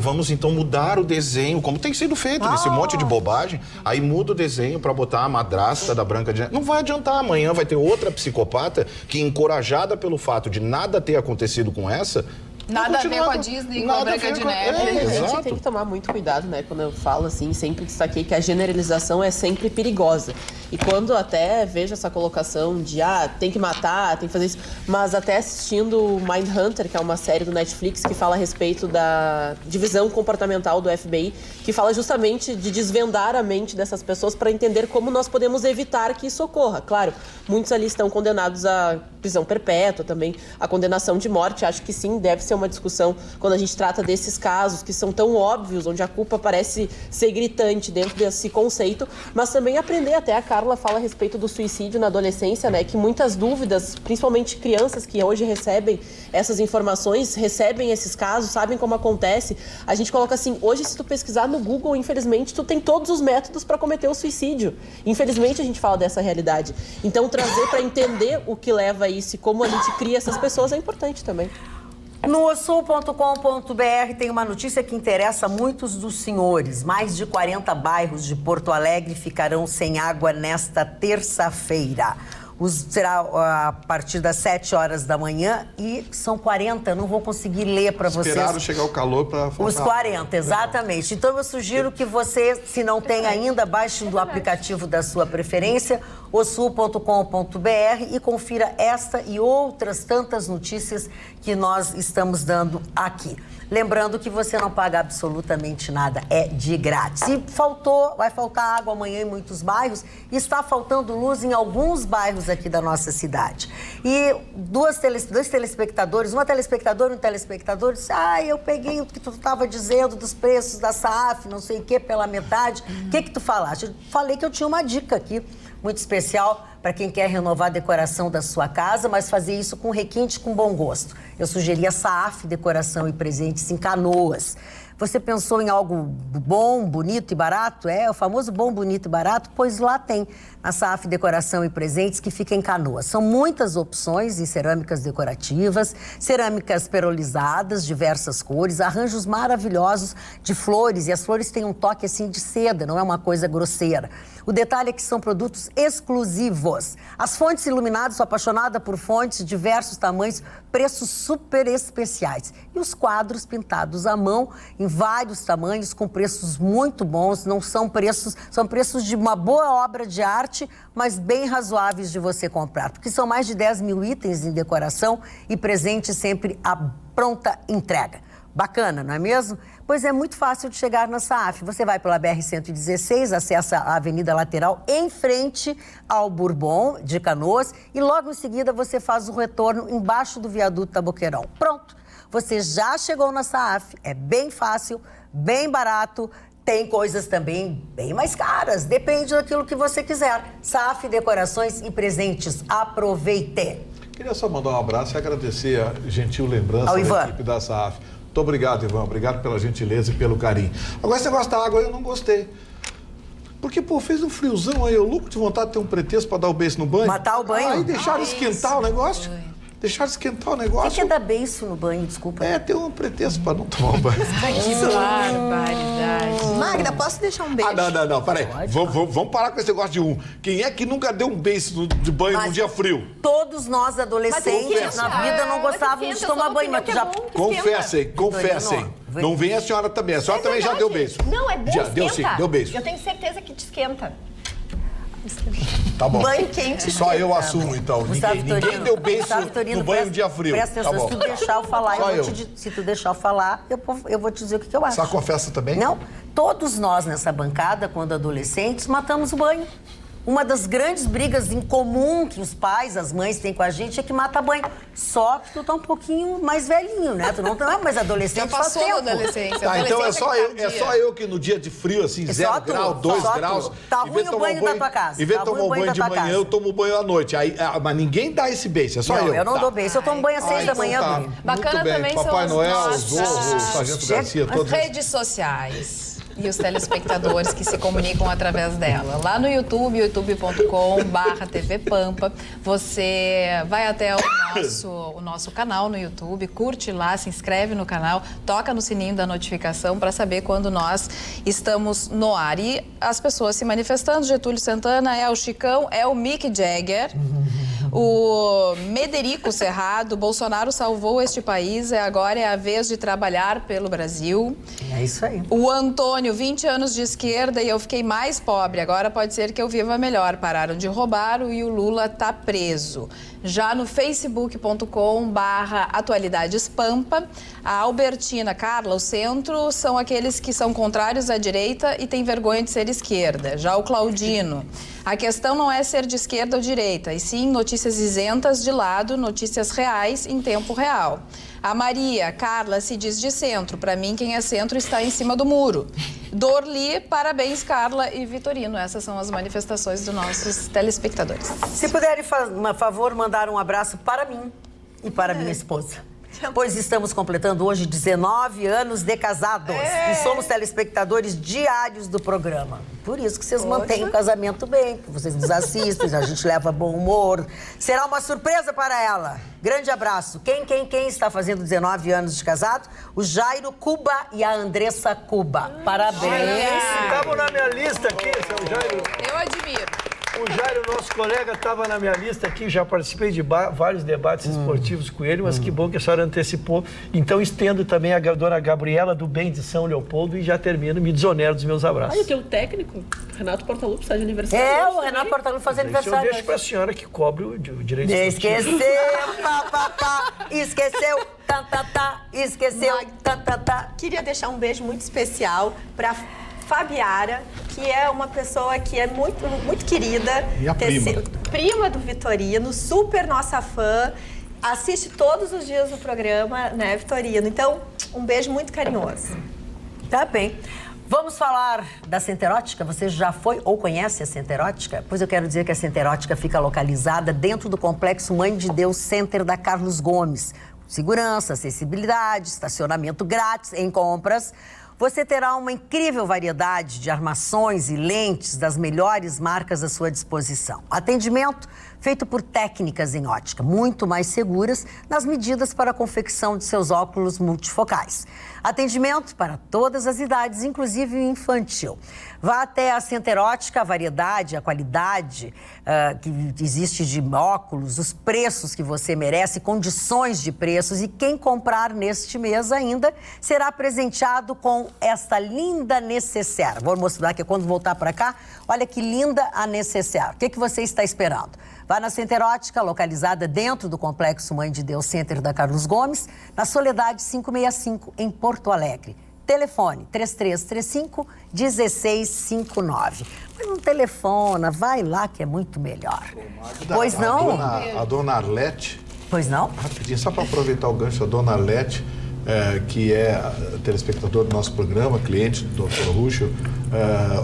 Speaker 8: Vamos então mudar o desenho, como tem sido feito nesse monte de bobagem. Aí muda o desenho para botar a madrasta da Branca de Neve. Não vai adiantar, amanhã vai ter outra psicopata que, encorajada pelo fato de nada ter acontecido com essa...
Speaker 9: Nada a ver com a Disney, com a Branca de Neve.
Speaker 6: A gente tem que tomar muito cuidado, né? Quando eu falo assim, sempre destaquei que a generalização é sempre perigosa. E quando até vejo essa colocação de, tem que matar, tem que fazer isso... Mas até assistindo Mindhunter, que é uma série do Netflix que fala a respeito da divisão comportamental do FBI, que fala justamente de desvendar a mente dessas pessoas para entender como nós podemos evitar que isso ocorra. Claro, muitos ali estão condenados à prisão perpétua, também à condenação de morte. Acho que sim, deve ser uma discussão quando a gente trata desses casos que são tão óbvios, onde a culpa parece ser gritante dentro desse conceito, mas também aprender, até a Carla fala a respeito do suicídio na adolescência, né, que muitas dúvidas, principalmente crianças que hoje recebem essas informações, recebem esses casos, sabem como acontece. A gente coloca assim, hoje se tu pesquisar no Google, infelizmente, tu tem todos os métodos para cometer o suicídio. Infelizmente a gente fala dessa realidade. Então trazer para entender o que leva a isso e como a gente cria essas pessoas é importante também.
Speaker 2: No sul.com.br tem uma notícia que interessa a muitos dos senhores. Mais de 40 bairros de Porto Alegre ficarão sem água nesta terça-feira. Será a partir das 7 horas da manhã e são 40, não vou conseguir ler para vocês.
Speaker 3: Esperaram chegar o calor para...
Speaker 2: Os 40, exatamente. Então eu sugiro que você, se não tem ainda, baixe do aplicativo da sua preferência, osul.com.br, e confira esta e outras tantas notícias que nós estamos dando aqui. Lembrando que você não paga absolutamente nada, é de grátis. Se faltou, vai faltar água amanhã em muitos bairros, e está faltando luz em alguns bairros aqui da nossa cidade. E dois telespectadores, uma telespectadora e um telespectador disse, eu peguei o que tu estava dizendo dos preços da SAAF, não sei o que, pela metade. O que tu falaste? Eu falei que eu tinha uma dica aqui, muito especial para quem quer renovar a decoração da sua casa, mas fazer isso com requinte, com bom gosto. Eu sugeri a SAAF Decoração e Presentes em Canoas. Você pensou em algo bom, bonito e barato? É o famoso bom, bonito e barato? Pois lá tem a SAAF Decoração e Presentes, que fica em Canoas. São muitas opções em cerâmicas decorativas, cerâmicas perolizadas, diversas cores, arranjos maravilhosos de flores, e as flores têm um toque assim de seda, não é uma coisa grosseira. O detalhe é que são produtos exclusivos. As fontes iluminadas, sou apaixonada por fontes de diversos tamanhos, preços super especiais. E os quadros pintados à mão, em vários tamanhos, com preços muito bons. Não são preços, são preços de uma boa obra de arte, mas bem razoáveis de você comprar. Porque são mais de 10 mil itens em decoração e presente sempre à pronta entrega. Bacana, não é mesmo? Pois é muito fácil de chegar na SAAF. Você vai pela BR-116, acessa a Avenida Lateral, em frente ao Bourbon de Canoas, e logo em seguida você faz o retorno embaixo do viaduto Taboqueirão. Pronto, você já chegou na SAAF, é bem fácil, bem barato, tem coisas também bem mais caras, depende daquilo que você quiser. SAAF Decorações e Presentes, aproveite!
Speaker 3: Queria só mandar um abraço e agradecer a gentil lembrança da equipe da SAAF. Muito obrigado, Ivan. Obrigado pela gentileza e pelo carinho. Agora, esse negócio da água eu não gostei. Porque, fez um friozão aí, eu louco de vontade de ter um pretexto para dar o beiço no banho.
Speaker 2: Matar o banho?
Speaker 3: Aí deixaram esquentar o negócio. Deixaram esquentar o negócio.
Speaker 2: O que é dar beiço no banho, desculpa?
Speaker 3: Ter um pretexto para não tomar um banho.
Speaker 9: Que barbaridade.
Speaker 5: Magda, posso deixar um beijo?
Speaker 7: Não, peraí. Vamos parar com esse negócio de um. Quem é que nunca deu um beijo de banho num dia frio?
Speaker 2: Todos nós, adolescentes, na vida, não gostávamos de tomar banho, mas tu já...
Speaker 7: Confessem. Não vem a senhora também. A senhora também já deu beijo.
Speaker 5: Não, é bom,
Speaker 7: já deu sim, deu beijo.
Speaker 5: Eu tenho certeza que te esquenta.
Speaker 7: Tá bom.
Speaker 5: Banho quente.
Speaker 7: Só eu assumo, então. Ninguém deu beijo no banho no dia frio.
Speaker 2: Presta atenção, se tu deixar eu falar, se tu deixar eu falar, eu vou te dizer o que eu acho.
Speaker 7: Só confessa também?
Speaker 2: Não. Todos nós nessa bancada, quando adolescentes, matamos o banho. Uma das grandes brigas em comum que os pais, as mães têm com a gente é que mata banho. Só que tu tá um pouquinho mais velhinho, né? Tu não tá mais adolescente.
Speaker 9: Já passou da adolescência.
Speaker 7: Tá, então é só eu que no dia de frio, assim, 0 grau, 2 graus...
Speaker 2: Tá ruim o banho da tua casa.
Speaker 7: Em vez de tomar um banho de manhã, eu tomo banho à noite. Aí, mas ninguém dá esse beijo, é só eu.
Speaker 2: Eu não dou beijo. Eu tomo banho às 6 da manhã.
Speaker 7: Tá.
Speaker 9: Bacana também são
Speaker 7: Papai Noel, o Zorro, o Sargento Garcia, todos.
Speaker 9: As redes sociais e os telespectadores que se comunicam através dela. Lá no YouTube, youtube.com/TV Pampa, você vai até o nosso canal no YouTube, curte lá, se inscreve no canal, toca no sininho da notificação para saber quando nós estamos no ar. E as pessoas se manifestando, Getúlio Santana é o Chicão, é o Mick Jagger. O Mederico Cerrado, Bolsonaro salvou este país, agora é a vez de trabalhar pelo Brasil.
Speaker 2: É isso aí.
Speaker 9: O Antônio, 20 anos de esquerda e eu fiquei mais pobre, agora pode ser que eu viva melhor. Pararam de roubar e o Lula tá preso. Já no facebook.com/atualidadespampa, a Albertina, Carla, o centro são aqueles que são contrários à direita e têm vergonha de ser esquerda. Já o Claudino, a questão não é ser de esquerda ou direita, e sim notícias isentas de lado, notícias reais em tempo real. A Maria, Carla, se diz de centro. Para mim, quem é centro está em cima do muro. Dorli, parabéns, Carla e Vitorino. Essas são as manifestações dos nossos telespectadores.
Speaker 2: Se puderem, por favor, mandar um abraço para mim e para minha esposa. Pois estamos completando hoje 19 anos de casados e somos telespectadores diários do programa. Por isso que vocês mantêm o casamento bem, que vocês nos assistem, a gente leva bom humor. Será uma surpresa para ela. Grande abraço. Quem está fazendo 19 anos de casado? O Jairo Cuba e a Andressa Cuba. Parabéns.
Speaker 4: Estamos na minha lista aqui, seu Jairo.
Speaker 9: Eu admiro.
Speaker 4: O Jairo, nosso colega, estava na minha lista aqui, já participei de vários debates esportivos com ele, mas que bom que a senhora antecipou. Então, estendo também a dona Gabriela do Bem de São Leopoldo e já termino, me desonero dos meus abraços.
Speaker 6: Ah, e o teu técnico, Renato Portaluppi, está de aniversário.
Speaker 2: O Renato Portaluppi faz aniversário.
Speaker 4: Eu deixo para a senhora que cobre o direito
Speaker 2: esportivo. Esqueceu, esqueceu, esqueceu,
Speaker 5: Queria deixar um beijo muito especial para Fabiara, que é uma pessoa que é muito, muito querida.
Speaker 3: E a prima.
Speaker 5: Prima do Vitorino, super nossa fã. Assiste todos os dias o programa, né, Vitorino? Então, um beijo muito carinhoso.
Speaker 2: Tá bem. Vamos falar da Centerótica? Você já foi ou conhece a Centerótica? Pois eu quero dizer que a Centerótica fica localizada dentro do Complexo Mãe de Deus Center da Carlos Gomes. Segurança, acessibilidade, estacionamento grátis em compras. Você terá uma incrível variedade de armações e lentes das melhores marcas à sua disposição. Atendimento feito por técnicas em ótica, muito mais seguras nas medidas para a confecção de seus óculos multifocais. Atendimento para todas as idades, inclusive o infantil. Vá até a Centerótica, a variedade, a qualidade que existe de óculos, os preços que você merece, condições de preços. E quem comprar neste mês ainda será presenteado com esta linda necessaire. Vou mostrar aqui quando voltar para cá. Olha que linda a necessaire. O que você está esperando? Vá na Centerótica, localizada dentro do Complexo Mãe de Deus Center da Carlos Gomes, na Soledade 565, em Porto Alegre. Telefone 3335-1659. Mas não telefona, vai lá que é muito melhor. Pois não?
Speaker 3: A dona Arlete.
Speaker 2: Pois não?
Speaker 3: Rapidinho, só para aproveitar o gancho, a dona Arlete, que é telespectador do nosso programa, cliente do Dr. Ruschel,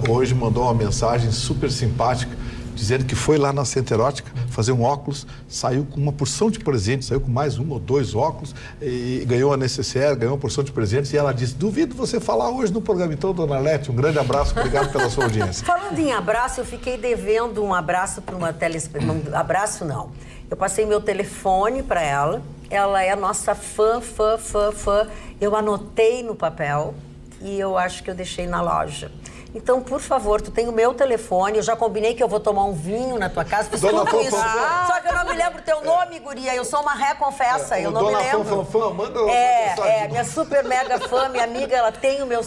Speaker 3: hoje mandou uma mensagem super simpática, dizendo que foi lá na Centerótica fazer um óculos, saiu com uma porção de presentes, saiu com mais 1 ou 2 óculos e ganhou a necessaire, ganhou uma porção de presentes e ela disse, duvido você falar hoje no programa. Então, dona Lete, um grande abraço, obrigado pela sua audiência.
Speaker 2: Falando em abraço, eu fiquei devendo um abraço para uma telespectadora. Abraço não. Eu passei meu telefone para ela, ela é nossa fã. Eu anotei no papel e eu acho que eu deixei na loja. Então, por favor, tu tem o meu telefone, eu já combinei que eu vou tomar um vinho na tua casa, fiz tudo isso. Só que eu não me lembro teu nome, guria, eu sou uma ré, confessa, eu não me lembro.
Speaker 3: Manda
Speaker 2: minha super mega fã, minha amiga, ela tem o meu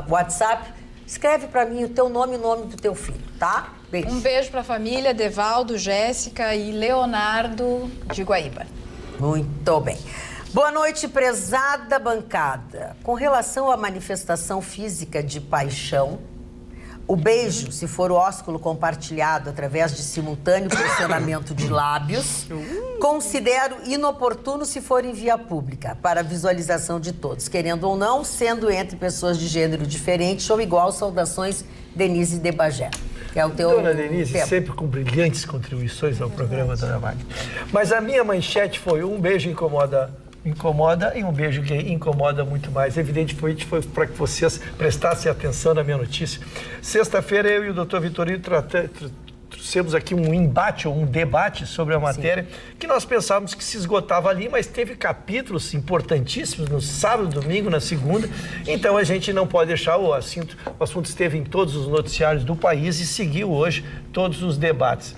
Speaker 2: WhatsApp. Escreve pra mim o teu nome e o nome do teu filho, tá? Beijo.
Speaker 9: Um beijo pra família, Devaldo, Jéssica e Leonardo de Guaíba.
Speaker 2: Muito bem. Boa noite, prezada bancada. Com relação à manifestação física de paixão, o beijo, se for o ósculo compartilhado através de simultâneo pressionamento de lábios, considero inoportuno se for em via pública, para visualização de todos, querendo ou não, sendo entre pessoas de gênero diferente ou igual. Saudações, Denise de Bagé. Que é o teu
Speaker 4: Dona Denise, sempre com brilhantes contribuições ao programa, Dona Magda. Mas a minha manchete foi: um beijo incomoda e um beijo que incomoda muito mais. Evidentemente foi para que vocês prestassem atenção na minha notícia. Sexta-feira eu e o Dr. Vitorino trouxemos aqui um embate ou um debate sobre a matéria. Sim. Que nós pensávamos que se esgotava ali, mas teve capítulos importantíssimos no sábado, domingo, na segunda. Então a gente não pode deixar o assunto esteve em todos os noticiários do país e seguiu hoje todos os debates.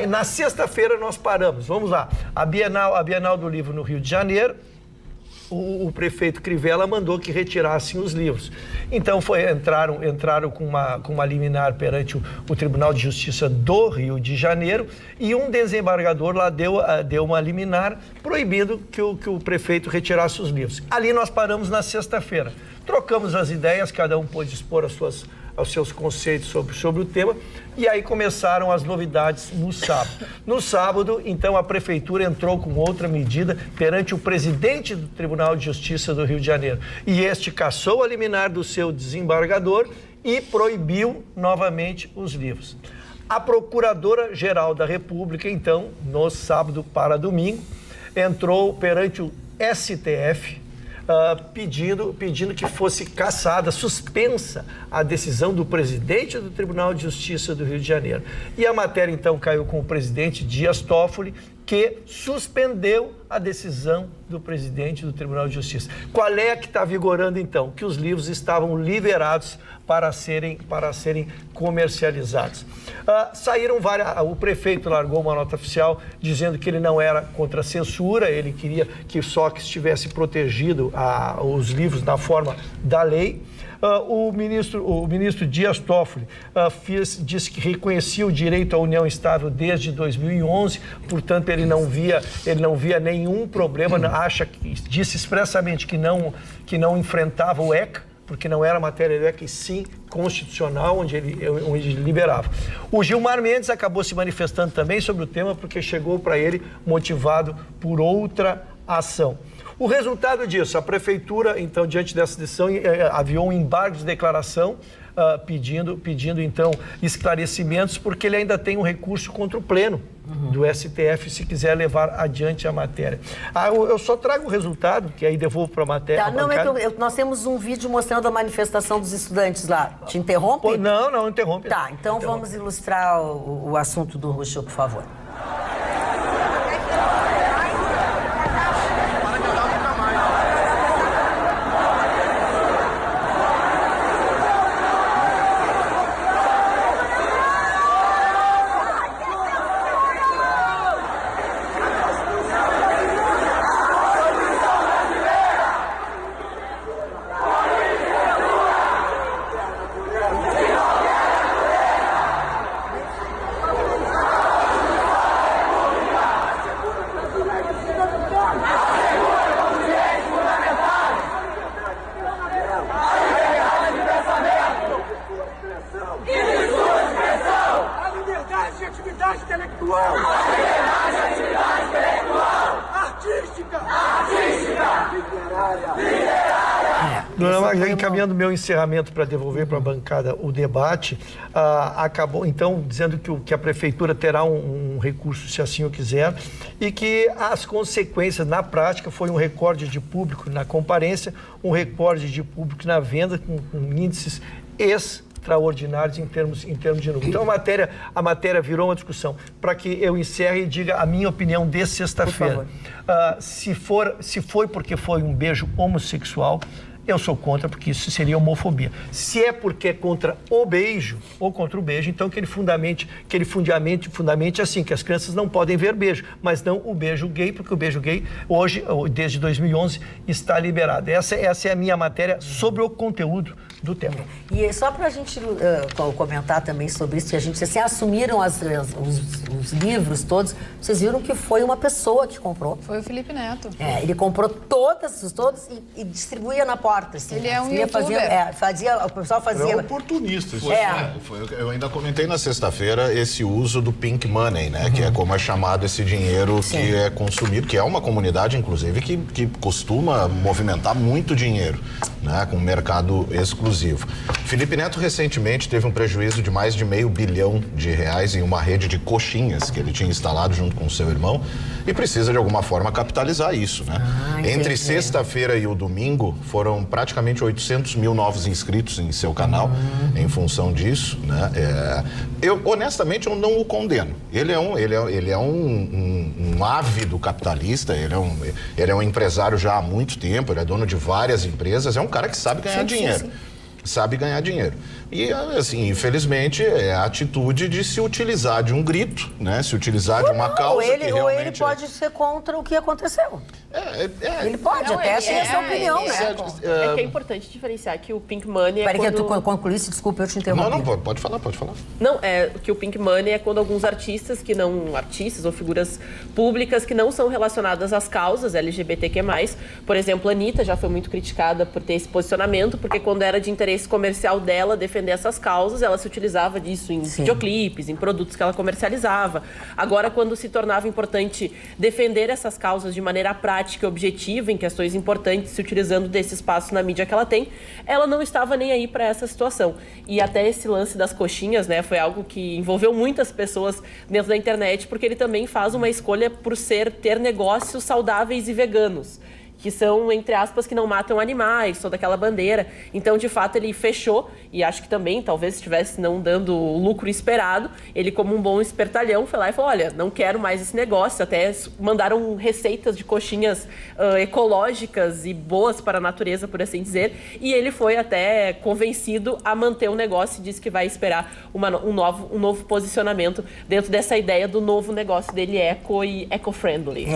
Speaker 4: Na sexta-feira nós paramos, vamos lá, a Bienal do Livro no Rio de Janeiro, o prefeito Crivella mandou que retirassem os livros. Então entraram com uma liminar perante o Tribunal de Justiça do Rio de Janeiro e um desembargador lá deu uma liminar proibindo que o prefeito retirasse os livros. Ali nós paramos na sexta-feira, trocamos as ideias, cada um pôde expor aos seus conceitos sobre o tema, e aí começaram as novidades no sábado. No sábado, então, a prefeitura entrou com outra medida perante o presidente do Tribunal de Justiça do Rio de Janeiro, e este cassou a liminar do seu desembargador e proibiu novamente os livros. A Procuradora-Geral da República, então, no sábado para domingo, entrou perante o STF, pedindo que fosse cassada, suspensa a decisão do presidente do Tribunal de Justiça do Rio de Janeiro. E a matéria, então, caiu com o presidente Dias Toffoli, que suspendeu a decisão do presidente do Tribunal de Justiça. Qual é que está vigorando, então? Que os livros estavam liberados para serem comercializados. O prefeito largou uma nota oficial dizendo que ele não era contra a censura, ele queria que estivesse protegido os livros na forma da lei. O ministro Dias Toffoli disse que reconhecia o direito à união estável desde 2011, portanto ele não via nenhum problema, disse expressamente que não enfrentava o ECA, porque não era matéria do ECA, e sim constitucional, onde ele liberava. O Gilmar Mendes acabou se manifestando também sobre o tema, porque chegou para ele motivado por outra ação. O resultado disso, a prefeitura, então, diante dessa decisão, aviou um embargo de declaração, pedindo, então, esclarecimentos, porque ele ainda tem um recurso contra o Pleno do STF, se quiser levar adiante a matéria. Eu só trago o resultado, que aí devolvo para a matéria.
Speaker 2: Nós temos um vídeo mostrando a manifestação dos estudantes lá. Te interrompe?
Speaker 4: Não interrompe.
Speaker 2: Tá, então vamos ilustrar o assunto do Ruschel, por favor.
Speaker 4: Encaminhando meu encerramento para devolver para a bancada o debate, acabou então dizendo que a prefeitura terá um recurso, se assim o quiser, e que as consequências na prática foi um recorde de público na comparência, um recorde de público na venda, com índices extraordinários em termos de número. Então a matéria virou uma discussão. Para que eu encerre e diga a minha opinião de sexta-feira. Se foi porque foi um beijo homossexual, eu sou contra, porque isso seria homofobia. Se é porque é contra o beijo ou contra o beijo, então que ele fundamente assim, que as crianças não podem ver beijo, mas não o beijo gay, porque o beijo gay hoje, desde 2011, está liberado. Essa é a minha matéria sobre o conteúdo do tema.
Speaker 2: E só para a gente comentar também sobre isso, que a gente assumiram os livros todos, vocês viram que foi uma pessoa que comprou.
Speaker 9: Foi o Felipe Neto.
Speaker 2: Ele comprou todos e distribuía na porta. Assim,
Speaker 9: ele é um youtuber.
Speaker 2: O pessoal fazia...
Speaker 3: É oportunista.
Speaker 8: Eu ainda comentei na sexta-feira esse uso do pink money, né? Que é como é chamado esse dinheiro que é consumido, que é uma comunidade, inclusive, que costuma movimentar muito dinheiro, né? Com um mercado exclusivo. Felipe Neto recentemente teve um prejuízo de mais de R$500 bilhão em uma rede de coxinhas que ele tinha instalado junto com o seu irmão e precisa de alguma forma capitalizar isso, né? Entre sexta-feira e o domingo foram praticamente 800 mil novos inscritos em seu canal em função disso, né? Honestamente, eu não o condeno. Ele é um ávido capitalista, ele é um empresário já há muito tempo, ele é dono de várias empresas, é um cara que sabe ganhar dinheiro. Sabe ganhar dinheiro. E, assim, infelizmente, é a atitude de se utilizar de um grito, né? Se utilizar de uma causa que realmente...
Speaker 2: Ou ele pode ser contra o que aconteceu. Ele pode, até tem essa opinião, né?
Speaker 6: É que é importante diferenciar que o Pink Money
Speaker 2: Peraí que tu concluísse, desculpa, eu te interrompi.
Speaker 8: Não, pode falar.
Speaker 6: Não, que o Pink Money é quando alguns artistas ou figuras públicas que não são relacionadas às causas LGBTQ+, por exemplo, a Anitta já foi muito criticada por ter esse posicionamento, porque quando era de interesse comercial dela defender essas causas, ela se utilizava disso em videoclipes, em produtos que ela comercializava. Agora, quando se tornava importante defender essas causas de maneira prática e objetiva, em questões importantes, se utilizando desse espaço na mídia que ela tem, ela não estava nem aí para essa situação. E até esse lance das coxinhas, né, foi algo que envolveu muitas pessoas dentro da internet, porque ele também faz uma escolha por ter negócios saudáveis e veganos, que são, entre aspas, que não matam animais, toda aquela bandeira. Então, de fato, ele fechou, e acho que também, talvez estivesse não dando o lucro esperado, ele, como um bom espertalhão, foi lá e falou, olha, não quero mais esse negócio. Até mandaram receitas de coxinhas ecológicas e boas para a natureza, por assim dizer, e ele foi até convencido a manter o negócio e disse que vai esperar um novo posicionamento dentro dessa ideia do novo negócio dele, eco e eco-friendly.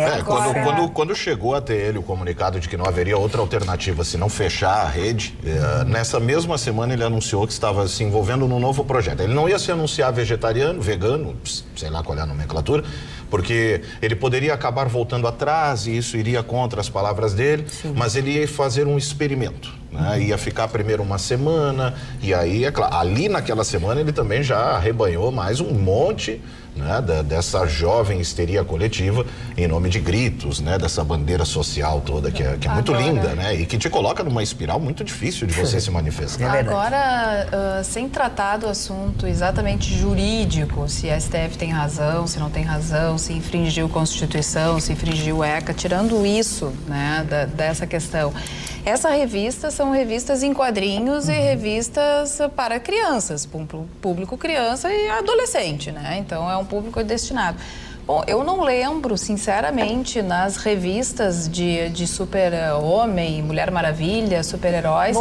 Speaker 8: Quando chegou até ele o comunicado de que não haveria outra alternativa se não fechar a rede, nessa mesma semana ele anunciou que estava se envolvendo num novo projeto. Ele não ia se anunciar vegetariano, vegano, sei lá qual é a nomenclatura, porque ele poderia acabar voltando atrás e isso iria contra as palavras dele, mas ele ia fazer um experimento, né? Ia ficar primeiro uma semana e aí, é claro, ali naquela semana ele também já arrebanhou mais um monte, né, dessa jovem histeria coletiva em nome de gritos, né, dessa bandeira social toda que é muito linda, né, e que te coloca numa espiral muito difícil de você se manifestar.
Speaker 9: Agora, sem tratar do assunto exatamente jurídico, se a STF tem razão, se não tem razão, se infringiu a Constituição, se infringiu o ECA, tirando isso, né, dessa questão. Essa revista são revistas em quadrinhos e revistas para crianças, público criança e adolescente, né? Então é um público destinado. Bom, eu não lembro, sinceramente, nas revistas de super-homem, Mulher Maravilha, super-heróis,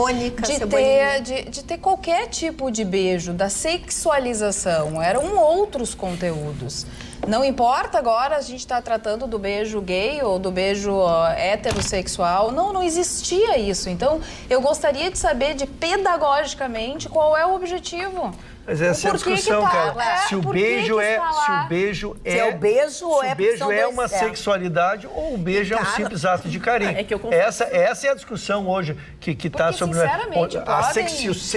Speaker 9: de ter qualquer tipo de beijo, da sexualização. Eram outros conteúdos. Não importa agora a gente está tratando do beijo gay ou do beijo heterossexual. Não existia isso. Então, eu gostaria de saber pedagogicamente qual é o objetivo.
Speaker 4: Mas essa é a discussão, cara. Se o beijo é uma sexualidade ou o beijo é um simples ato de carinho. Essa é a discussão hoje que está sobre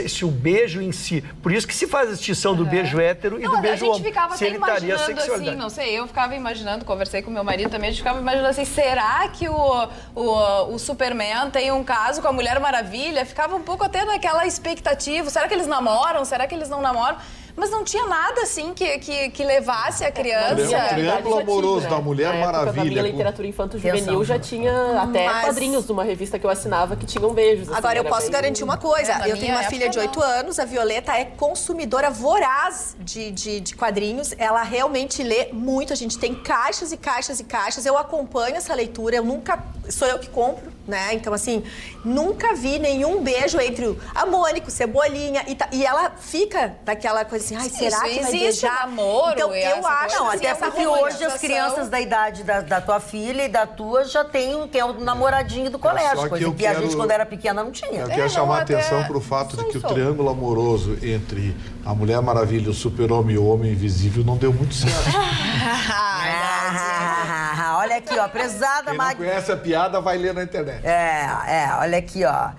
Speaker 4: se o beijo em si. Por isso que se faz a distinção do beijo hétero e do beijo homem.
Speaker 9: Se ele estaria sexualidade. Assim, não sei, eu ficava imaginando, conversei com meu marido também, a gente ficava imaginando assim, será que o Superman tem um caso com a Mulher Maravilha? Ficava um pouco até naquela expectativa. Será que eles namoram? Será que eles não namoram? Mas não tinha nada assim que levasse a criança.
Speaker 3: O triângulo amoroso da Mulher Maravilha.
Speaker 6: Na minha literatura infanto-juvenil já tinha até quadrinhos de uma revista que eu assinava que tinham beijos.
Speaker 5: Assim, agora eu posso garantir uma coisa, eu tenho uma filha de 8 anos, a Violeta é consumidora voraz de quadrinhos, ela realmente lê muito, a gente tem caixas e caixas e caixas, eu acompanho essa leitura, sou eu que compro, né? Então assim, nunca vi nenhum beijo entre a Mônica, o Cebolinha e ela fica daquela coisa assim, ai, será que vai beijar?
Speaker 9: Namoro,
Speaker 5: então eu acho
Speaker 2: não, até porque hoje as crianças da idade da tua filha e da tua já tem que é o namoradinho do colégio, coisa que a gente quando era pequena não tinha.
Speaker 3: Eu quero chamar a atenção para o fato de que o triângulo amoroso entre a Mulher Maravilha, o Super-Homem e o Homem Invisível não deu muito certo.
Speaker 2: Olha aqui, ó, prezada
Speaker 3: Quem não conhece a piada vai ler na internet.
Speaker 2: Olha aqui, ó.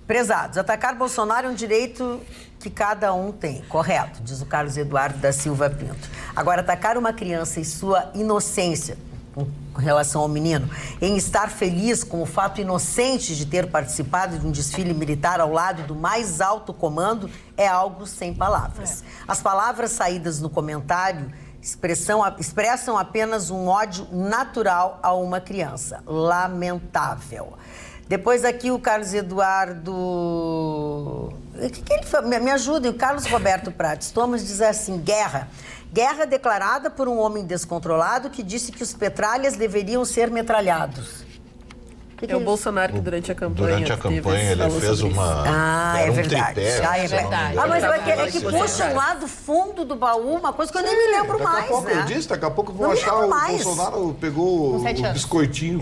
Speaker 2: Prezados, atacar Bolsonaro é um direito que cada um tem, correto, diz o Carlos Eduardo da Silva Pinto. Agora, atacar uma criança e sua inocência, com relação ao menino, em estar feliz com o fato inocente de ter participado de um desfile militar ao lado do mais alto comando, é algo sem palavras. As palavras saídas no comentário expressam apenas um ódio natural a uma criança. Lamentável. Depois aqui o Carlos Eduardo... O que ele fala? Me ajudem, o Carlos Roberto Prates Thomas diz assim, guerra declarada por um homem descontrolado que disse que os petralhas deveriam ser metralhados.
Speaker 6: É o Bolsonaro que durante a campanha
Speaker 8: ele fez uma...
Speaker 2: é verdade.
Speaker 8: Tripé,
Speaker 2: é verdade. Mas é que puxam lá do fundo do baú uma coisa que eu nem me lembro mais,
Speaker 3: Daqui a pouco eu disse, daqui a pouco vão achar o Bolsonaro pegou o biscoitinho.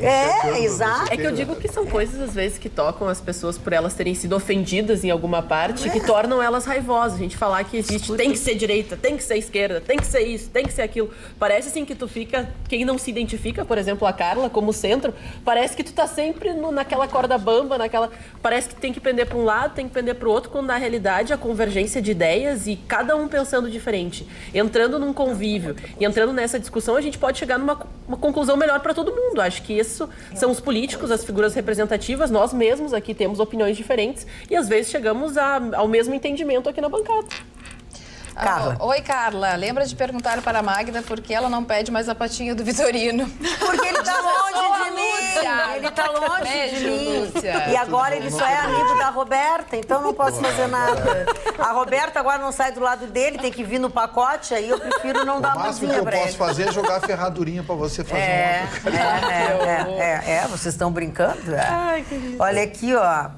Speaker 2: Exato.
Speaker 6: É que eu digo que são coisas, às vezes, que tocam as pessoas por elas terem sido ofendidas em alguma parte, que tornam elas raivosas. A gente falar que existe, tem que ser direita, tem que ser esquerda, tem que ser isso, tem que ser aquilo. Parece, assim, que tu fica... Quem não se identifica, por exemplo, a Carla, como centro, parece que tu tá sempre naquela corda bamba, parece que tem que pender para um lado, tem que pender para o outro, quando na realidade a convergência de ideias e cada um pensando diferente, entrando num convívio e entrando nessa discussão, a gente pode chegar numa conclusão melhor para todo mundo. Acho que isso são os políticos, as figuras representativas, nós mesmos aqui temos opiniões diferentes e às vezes chegamos ao mesmo entendimento aqui na bancada.
Speaker 2: Carla.
Speaker 9: Oi, Carla. Lembra de perguntar para a Magda por que ela não pede mais a patinha do Vitorino?
Speaker 2: Porque ele tá longe de ele tá longe
Speaker 9: Beijo,
Speaker 2: de mim.
Speaker 9: Lúcia.
Speaker 2: E agora ele só é amigo da Roberta, então não posso fazer nada. A Roberta agora não sai do lado dele, tem que vir no pacote, aí eu prefiro não dar a
Speaker 3: máximo
Speaker 2: mãozinha
Speaker 3: que
Speaker 2: pra
Speaker 3: eu
Speaker 2: ele.
Speaker 3: posso fazer é jogar a ferradurinha pra você fazer
Speaker 2: vocês estão brincando? Ai, que lindo. Olha aqui, ó.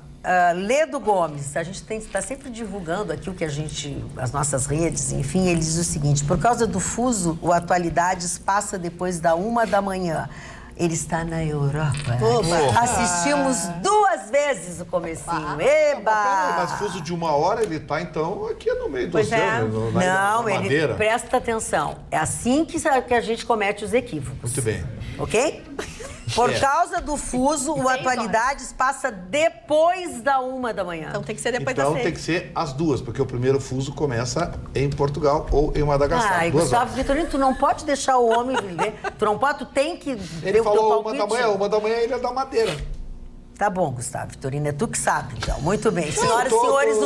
Speaker 2: Ledo Gomes, a gente está sempre divulgando aqui o que as nossas redes, enfim, ele diz o seguinte: por causa do fuso, o Atualidades passa depois da 1h. Ele está na Europa. Opa. Assistimos 2 vezes o comecinho. Eba!
Speaker 3: Mas fuso de 1 hora, ele tá, então, aqui no meio do
Speaker 2: Pois
Speaker 3: oceano,
Speaker 2: Não,
Speaker 3: na
Speaker 2: ele
Speaker 3: madeira.
Speaker 2: presta atenção. É assim que a gente comete os equívocos.
Speaker 3: Muito bem.
Speaker 2: Ok? Por causa do fuso, o Atualidades passa depois da 1h.
Speaker 5: Então tem que ser depois da 6.
Speaker 3: Então tem que ser as 2, porque o primeiro fuso começa em Portugal ou em Madagascar.
Speaker 2: Ai, Gustavo Vitorino, tu não pode deixar o homem viver. Tu não pode, tu tem que...
Speaker 3: Ele falou 1h da manhã, ele é da Madeira.
Speaker 2: Tá bom, Gustavo Vitorino, é tu que sabe, então. Muito bem. Senhoras e senhores,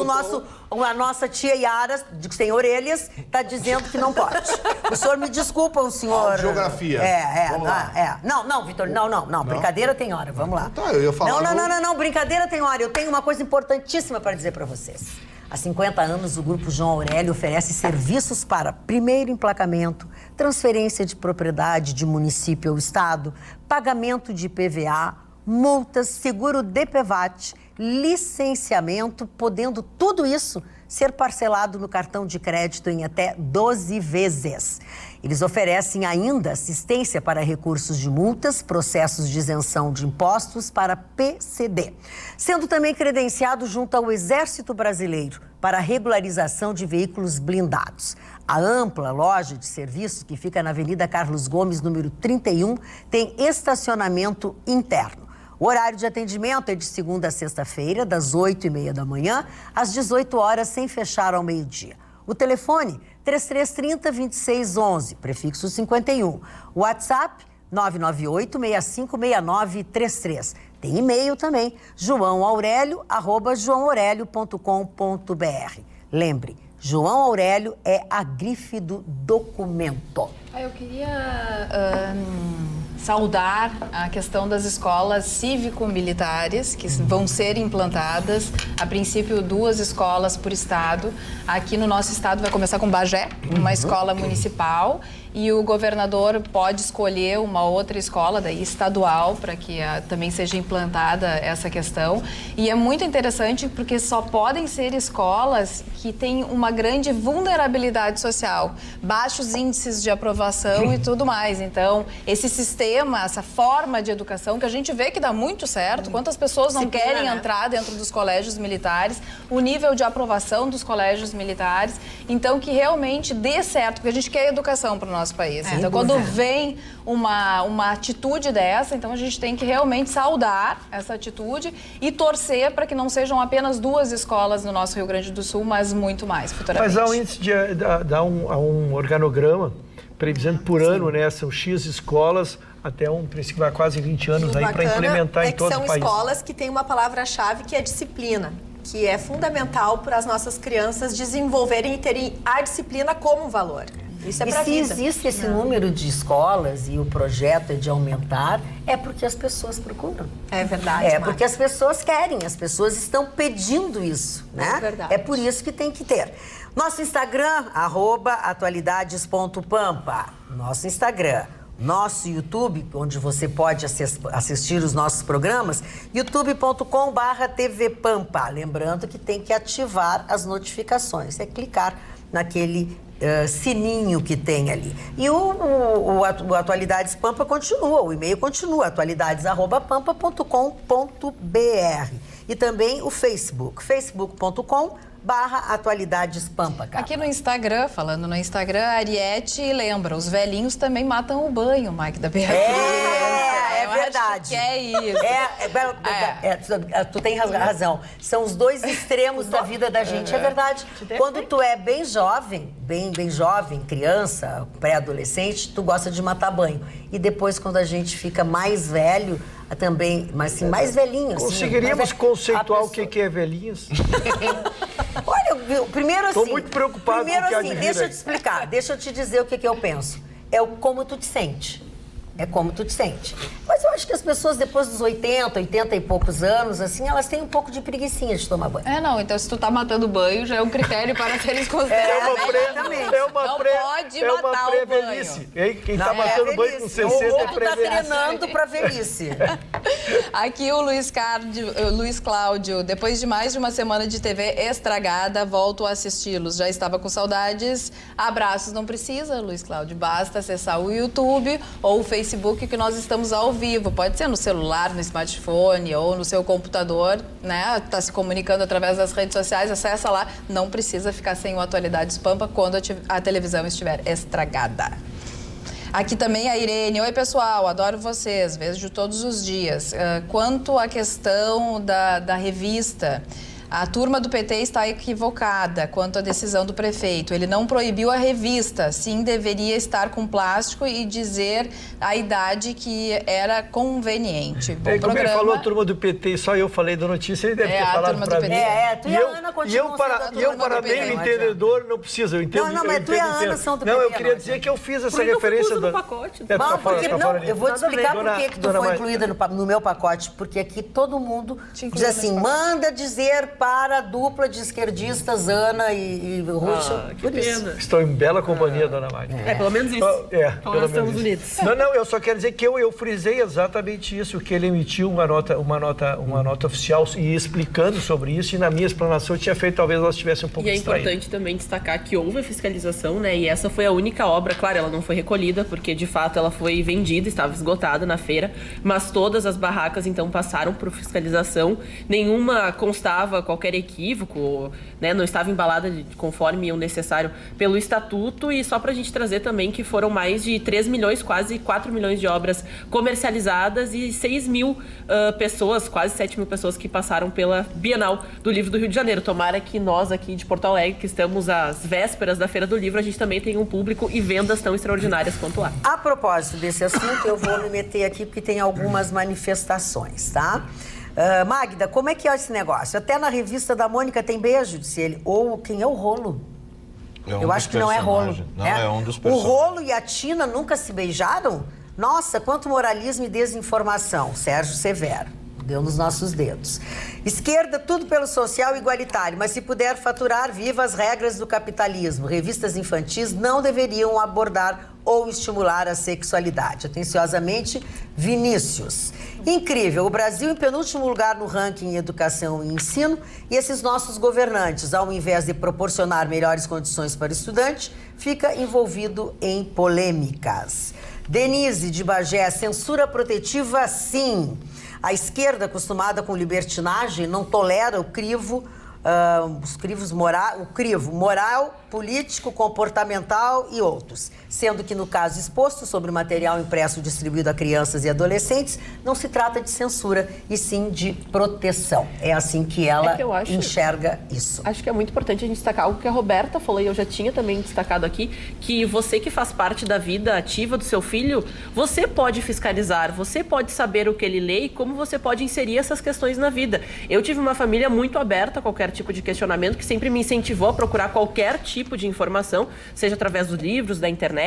Speaker 2: a nossa tia Yara, sem orelhas, tá dizendo que não pode. O senhor me desculpa, o senhor...
Speaker 3: Geografia.
Speaker 2: Vamos lá. Não, Vitorino, não. Brincadeira tem hora, vamos lá.
Speaker 3: Tá, eu ia falar...
Speaker 2: Não, brincadeira tem hora. Eu tenho uma coisa importantíssima para dizer para vocês. Há 50 anos, o Grupo João Aurélio oferece serviços para primeiro emplacamento, transferência de propriedade de município ao estado, pagamento de IPVA, multas, seguro DPVAT, licenciamento, podendo tudo isso ser parcelado no cartão de crédito em até 12 vezes. Eles oferecem ainda assistência para recursos de multas, processos de isenção de impostos para PCD, sendo também credenciado junto ao Exército Brasileiro para a regularização de veículos blindados. A ampla loja de serviços, que fica na Avenida Carlos Gomes, número 31, tem estacionamento interno. O horário de atendimento é de segunda a sexta-feira, das 8h30 às 18 horas, sem fechar ao meio-dia. O telefone, 3330-2611, prefixo 51. O WhatsApp, 998-656933. Tem e-mail também, joãoaurélio@joãoaurélio.com.br. Lembre, João Aurélio é a grife do documento.
Speaker 9: Eu queria saudar a questão das escolas cívico-militares que vão ser implantadas. A princípio, 2 escolas por estado. Aqui no nosso estado vai começar com Bagé, uma escola municipal. E o governador pode escolher uma outra escola, daí estadual, para que também seja implantada essa questão. E é muito interessante porque só podem ser escolas que têm uma grande vulnerabilidade social, baixos índices de aprovação e tudo mais. Então, esse sistema, essa forma de educação que a gente vê que dá muito certo, quantas pessoas não querem entrar dentro dos colégios militares, o nível de aprovação dos colégios militares, então que realmente dê certo, porque a gente quer educação para o nosso país. Então, quando vem uma atitude dessa, então a gente tem que realmente saudar essa atitude e torcer para que não sejam apenas 2 escolas no nosso Rio Grande do Sul, mas muito mais futuramente.
Speaker 4: Mas há um índice há um organograma previsando por ano, né? São X escolas até um princípio vai quase 20 anos aí para implementar em todo o país.
Speaker 5: São escolas que têm uma palavra-chave que é disciplina, que é fundamental para as nossas crianças desenvolverem e terem a disciplina como valor. Isso é pra vida.
Speaker 2: E se existe esse número de escolas e o projeto é de aumentar, é porque as pessoas procuram.
Speaker 5: É verdade,
Speaker 2: É porque as pessoas querem, as pessoas estão pedindo isso, né?
Speaker 5: É verdade.
Speaker 2: É por isso que tem que ter. Nosso Instagram, @atualidades.pampa. Nosso Instagram. Nosso YouTube, onde você pode assistir os nossos programas, youtube.com/tvpampa. Lembrando que tem que ativar as notificações, é clicar naquele sininho que tem ali. E o Atualidades Pampa continua, o e-mail continua, atualidades@pampa.com.br. E também o Facebook, facebook.com/atualidadespampa.
Speaker 9: Aqui no Instagram, falando no Instagram, a Ariete lembra, os velhinhos também matam o banho, Mike da Beatriz.
Speaker 2: É verdade.
Speaker 9: Que é isso.
Speaker 2: Tu tem razão. São os 2 extremos da vida da gente, é verdade. Quando tu é bem jovem, bem jovem, criança, pré-adolescente, tu gosta de matar banho. E depois, quando a gente fica mais velho, também, mas assim, mais velhinho.
Speaker 4: Conseguiríamos conceituar o que é velhinhos?
Speaker 2: Olha, primeiro assim...
Speaker 4: Estou muito preocupado com o que há de vir.
Speaker 2: Deixa eu te explicar, deixa eu te dizer o que eu penso. É como tu te sente. É como tu te sente. Mas eu acho que as pessoas, depois dos 80 e poucos anos, assim, elas têm um pouco de preguicinha de tomar banho.
Speaker 9: Não. Então, se tu tá matando banho, já é um critério para seres considerados. Não pode matar o
Speaker 4: velhice.
Speaker 9: banho.
Speaker 4: Quem tá matando banho com 60
Speaker 2: ou tu tá treinando pra velhice.
Speaker 9: Aqui o Luiz Cláudio, depois de mais de uma semana de TV estragada, volto a assisti-los. Já estava com saudades. Abraços não precisa, Luiz Cláudio. Basta acessar o YouTube ou o Facebook, que nós estamos ao vivo. Pode ser no celular, no smartphone ou no seu computador, né? Tá se comunicando através das redes sociais, acessa lá. Não precisa ficar sem o Atualidades Pampa quando a televisão estiver estragada. Aqui também a Irene. Oi, pessoal, adoro vocês, vejo todos os dias. Quanto à questão da revista, a turma do PT está equivocada quanto à decisão do prefeito. Ele não proibiu a revista, sim deveria estar com plástico e dizer a idade que era conveniente. Bom
Speaker 4: como
Speaker 9: programa.
Speaker 4: Ele falou a turma do PT, só eu falei da notícia, ele deve ter falado para mim.
Speaker 2: Tu e a Ana continuam
Speaker 4: E eu, para meio entendedor, não precisa, eu entendo.
Speaker 2: Não, mas tu e a Ana são do PT.
Speaker 4: Não, eu queria dizer que eu fiz essa referência do
Speaker 6: pacote.
Speaker 2: Eu vou te explicar por que tu foi incluída no meu pacote, porque aqui todo mundo diz assim, manda dizer para a dupla de esquerdistas, Ana e Rússia.
Speaker 6: Que pena.
Speaker 4: Estou em bela companhia, dona Magda.
Speaker 6: Pelo menos isso.
Speaker 4: Então nós estamos unidos. Não, eu só quero dizer que eu frisei exatamente isso, que ele emitiu uma nota oficial e explicando sobre isso, e na minha explanação eu tinha feito, talvez ela estivesse um pouco distraída.
Speaker 6: E é importante também destacar que houve a fiscalização, né? E essa foi a única obra, claro, ela não foi recolhida, porque de fato ela foi vendida, estava esgotada na feira, mas todas as barracas então passaram por fiscalização, nenhuma constava qualquer equívoco, né? Não estava embalada conforme o necessário pelo estatuto. E só para a gente trazer também que foram mais de 3 milhões, quase 4 milhões de obras comercializadas e 6 mil pessoas, quase 7 mil pessoas que passaram pela Bienal do Livro do Rio de Janeiro. Tomara que nós aqui de Porto Alegre, que estamos às vésperas da Feira do Livro, a gente também tenha um público e vendas tão extraordinárias quanto lá.
Speaker 2: A propósito desse assunto, eu vou me meter aqui porque tem algumas manifestações, tá? Magda, como é que é esse negócio? Até na revista da Mônica tem beijo, disse ele. Ou quem é o Rolo? Eu acho que não é Rolo.
Speaker 8: Não, é um dos personagens.
Speaker 2: O Rolo e a Tina nunca se beijaram? Nossa, quanto moralismo e desinformação. Sérgio Severo. Deu nos nossos dedos. Esquerda, tudo pelo social igualitário, mas se puder faturar, viva as regras do capitalismo. Revistas infantis não deveriam abordar ou estimular a sexualidade. Atenciosamente, Vinícius. Incrível, o Brasil em penúltimo lugar no ranking em educação e ensino, e esses nossos governantes, ao invés de proporcionar melhores condições para o estudante, fica envolvido em polêmicas. Denise de Bagé, censura protetiva sim. A esquerda, acostumada com libertinagem, não tolera o crivo, moral, político, comportamental e outros. Sendo que no caso exposto sobre o material impresso distribuído a crianças e adolescentes, não se trata de censura, e sim de proteção. É assim que ela enxerga isso.
Speaker 6: Acho que é muito importante a gente destacar algo que a Roberta falou, e eu já tinha também destacado aqui, que você que faz parte da vida ativa do seu filho, você pode fiscalizar, você pode saber o que ele lê e como você pode inserir essas questões na vida. Eu tive uma família muito aberta a qualquer tipo de questionamento, que sempre me incentivou a procurar qualquer tipo de informação, seja através dos livros, da internet.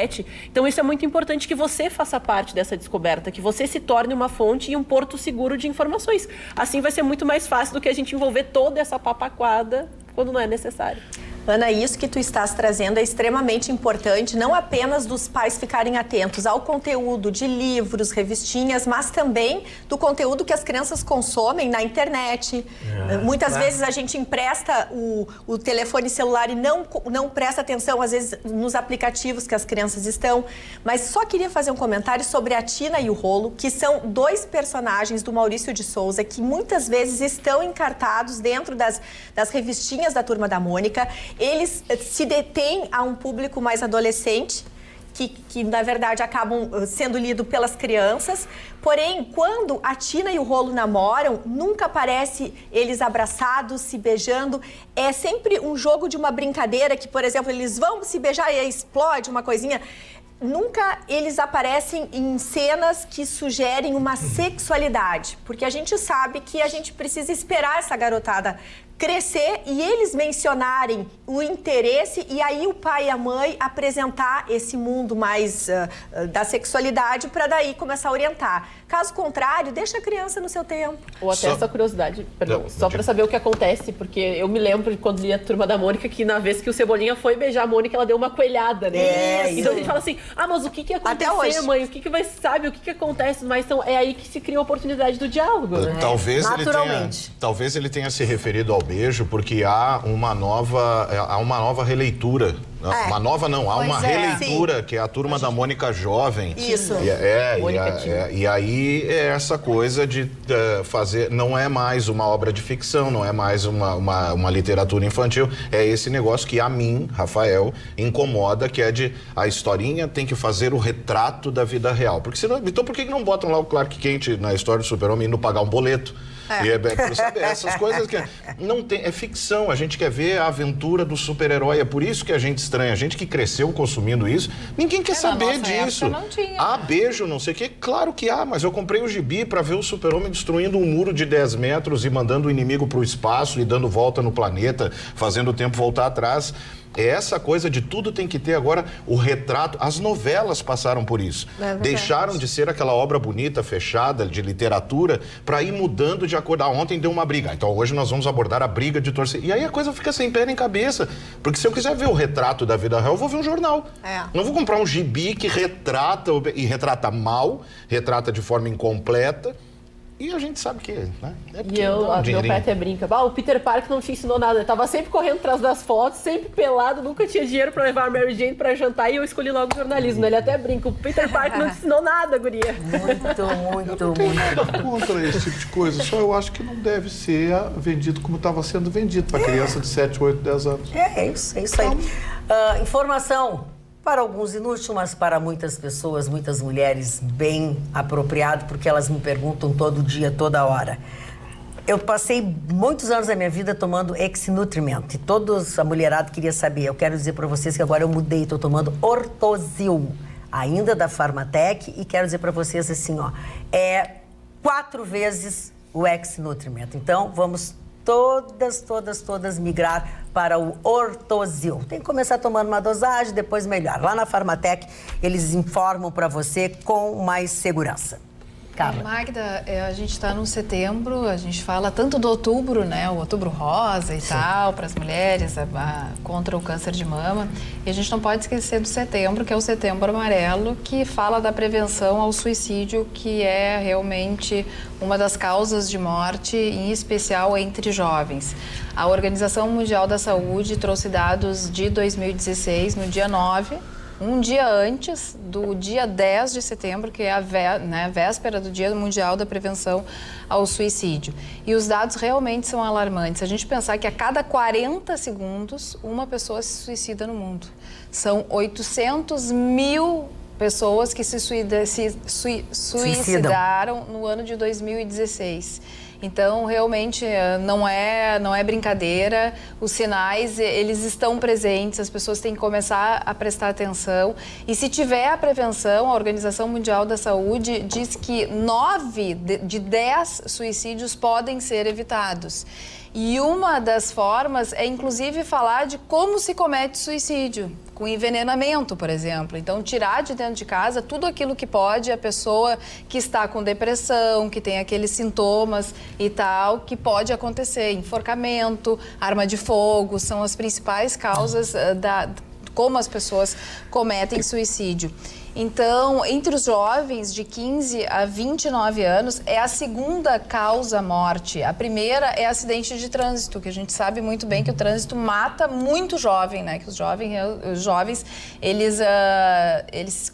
Speaker 6: Então isso é muito importante, que você faça parte dessa descoberta, que você se torne uma fonte e um porto seguro de informações. Assim vai ser muito mais fácil do que a gente envolver toda essa papaquada quando não é necessário.
Speaker 5: Ana, isso que tu estás trazendo é extremamente importante, não apenas dos pais ficarem atentos ao conteúdo de livros, revistinhas, mas também do conteúdo que as crianças consomem na internet. Muitas vezes a gente empresta o telefone celular e não presta atenção, às vezes, nos aplicativos que as crianças estão. Mas só queria fazer um comentário sobre a Tina e o Rolo, que são dois personagens do Maurício de Souza, que muitas vezes estão encartados dentro das revistinhas da Turma da Mônica. Eles se detêm a um público mais adolescente, que na verdade acabam sendo lidos pelas crianças. Porém, quando a Tina e o Rolo namoram, nunca aparece eles abraçados, se beijando. É sempre um jogo de uma brincadeira que, por exemplo, eles vão se beijar e aí explode uma coisinha. Nunca eles aparecem em cenas que sugerem uma sexualidade, porque a gente sabe que a gente precisa esperar essa garotada crescer e eles mencionarem o interesse e aí o pai e a mãe apresentar esse mundo mais da sexualidade para daí começar a orientar. Caso contrário, deixa a criança no seu tempo.
Speaker 6: Ou até essa curiosidade, só para saber o que acontece, porque eu me lembro de quando li a Turma da Mônica, que na vez que o Cebolinha foi beijar a Mônica, ela deu uma coelhada, né? Então a gente fala assim, mas o que aconteceu,
Speaker 5: até hoje,
Speaker 6: mãe? O que vai, sabe, o que acontece? Mas então, é aí que se cria a oportunidade do diálogo, né?
Speaker 8: Talvez ele tenha se referido ao beijo porque há uma nova releitura. Uma nova não, há uma releitura, que é a Turma da Mônica Jovem.
Speaker 5: Isso.
Speaker 8: E aí é essa coisa de fazer, não é mais uma obra de ficção, não é mais uma literatura infantil, é esse negócio que a mim, Rafael, incomoda, que é de a historinha tem que fazer o retrato da vida real. Porque senão, então por que não botam lá o Clark Kent na história do Super-Homem indo pagar um boleto? Sabe, essas coisas que não tem, é ficção, a gente quer ver a aventura do super-herói, é por isso que a gente estranha, a gente que cresceu consumindo isso, ninguém quer saber disso.
Speaker 9: Não tinha.
Speaker 8: Beijo, não sei o que, claro que há, mas eu comprei o gibi para ver o Super-Homem destruindo um muro de 10 metros e mandando o inimigo pro espaço e dando volta no planeta, fazendo o tempo voltar atrás. É essa coisa de tudo tem que ter agora o retrato. As novelas passaram por isso. Deixaram de ser aquela obra bonita, fechada, de literatura, para ir mudando de acordo. Ontem deu uma briga. Então hoje nós vamos abordar a briga de torcida. E aí a coisa fica sem pé nem cabeça. Porque se eu quiser ver o retrato da vida real, eu vou ver um jornal. Não vou comprar um gibi que retrata, e retrata mal, retrata de forma incompleta. E a gente sabe que, né?
Speaker 6: Meu pai até brinca. O Peter Parker não te ensinou nada. Ele tava sempre correndo atrás das fotos, sempre pelado, nunca tinha dinheiro pra levar a Mary Jane pra jantar e eu escolhi logo o jornalismo. Ele até brinca. O Peter Parker não te ensinou nada, guria.
Speaker 3: Muito. Contra esse tipo de coisa. Só eu acho que não deve ser vendido como estava sendo vendido pra criança de 7, 8, 10 anos.
Speaker 2: É isso aí. Informação. Para alguns inútil, mas para muitas pessoas, muitas mulheres, bem apropriado, porque elas me perguntam todo dia, toda hora. Eu passei muitos anos da minha vida tomando Ex-Nutriment e todos a mulherada queria saber. Eu quero dizer para vocês que agora eu mudei, estou tomando Orthosil, ainda da Farmatec, e quero dizer para vocês assim, 4 vezes o Ex-Nutriment. Então, vamos todas migrar para o Orthosil. Tem que começar tomando uma dosagem, depois melhor. Lá na Farmatec, eles informam para você com mais segurança. Carla.
Speaker 9: Magda, a gente está no setembro, a gente fala tanto do outubro, né? O outubro rosa e tal, para as mulheres, contra o câncer de mama. E a gente não pode esquecer do setembro, que é o Setembro Amarelo, que fala da prevenção ao suicídio, que é realmente uma das causas de morte, em especial entre jovens. A Organização Mundial da Saúde trouxe dados de 2016, no dia 9, um dia antes do dia 10 de setembro, que é a véspera do Dia Mundial da Prevenção ao Suicídio. E os dados realmente são alarmantes. Se a gente pensar que a cada 40 segundos, uma pessoa se suicida no mundo. São 800 mil pessoas que se suicidaram no ano de 2016. Então, realmente, não é brincadeira. Os sinais, eles estão presentes, as pessoas têm que começar a prestar atenção. E se tiver a prevenção, a Organização Mundial da Saúde diz que 9 de 10 suicídios podem ser evitados. E uma das formas é, inclusive, falar de como se comete suicídio, com envenenamento, por exemplo. Então, tirar de dentro de casa tudo aquilo que pode a pessoa que está com depressão, que tem aqueles sintomas e tal, que pode acontecer. Enforcamento, arma de fogo, são as principais causas como as pessoas cometem suicídio. Então, entre os jovens de 15 a 29 anos, é a segunda causa morte. A primeira é acidente de trânsito, que a gente sabe muito bem que o trânsito mata muito jovem, né? Que os jovens, eles se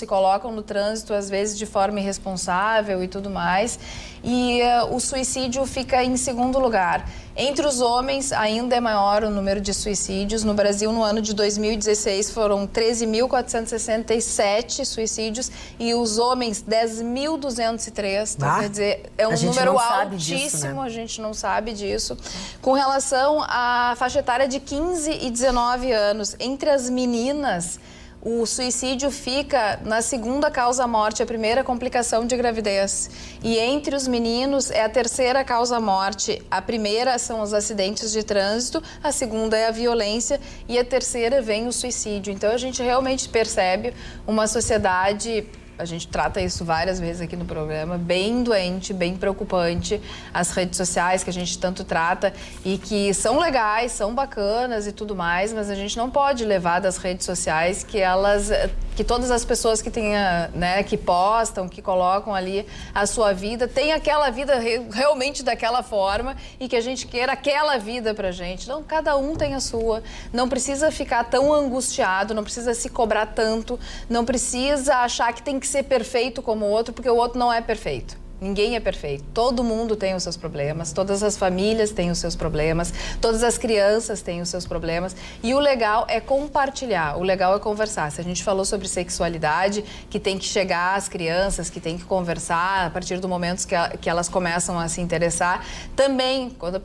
Speaker 9: colocam no trânsito, às vezes, de forma irresponsável e tudo mais. E o suicídio fica em segundo lugar. Entre os homens, ainda é maior o número de suicídios. No Brasil, no ano de 2016, foram 13.467 suicídios e os homens, 10.203. Então, quer dizer, é um número altíssimo, disso, né? A gente não sabe disso. Com relação à faixa etária de 15 e 19 anos, entre as meninas, o suicídio fica na segunda causa-morte, a primeira complicação de gravidez. E entre os meninos é a terceira causa-morte. A primeira são os acidentes de trânsito, a segunda é a violência e a terceira vem o suicídio. Então, a gente realmente percebe uma sociedade... A gente trata isso várias vezes aqui no programa, bem doente, bem preocupante. As redes sociais que a gente tanto trata e que são legais, são bacanas e tudo mais, mas a gente não pode levar das redes sociais que todas as pessoas que tenha, né, que postam, que colocam ali a sua vida, tem aquela vida realmente daquela forma e que a gente queira aquela vida pra gente. Não, cada um tem a sua. Não precisa ficar tão angustiado, não precisa se cobrar tanto, não precisa achar que tem que ser perfeito como o outro, porque o outro não é perfeito. Ninguém é perfeito. Todo mundo tem os seus problemas, todas as famílias têm os seus problemas, todas as crianças têm os seus problemas. E o legal é compartilhar, o legal é conversar. Se a gente falou sobre sexualidade, que tem que chegar às crianças, que tem que conversar a partir do momento que elas começam a se interessar, também, quando...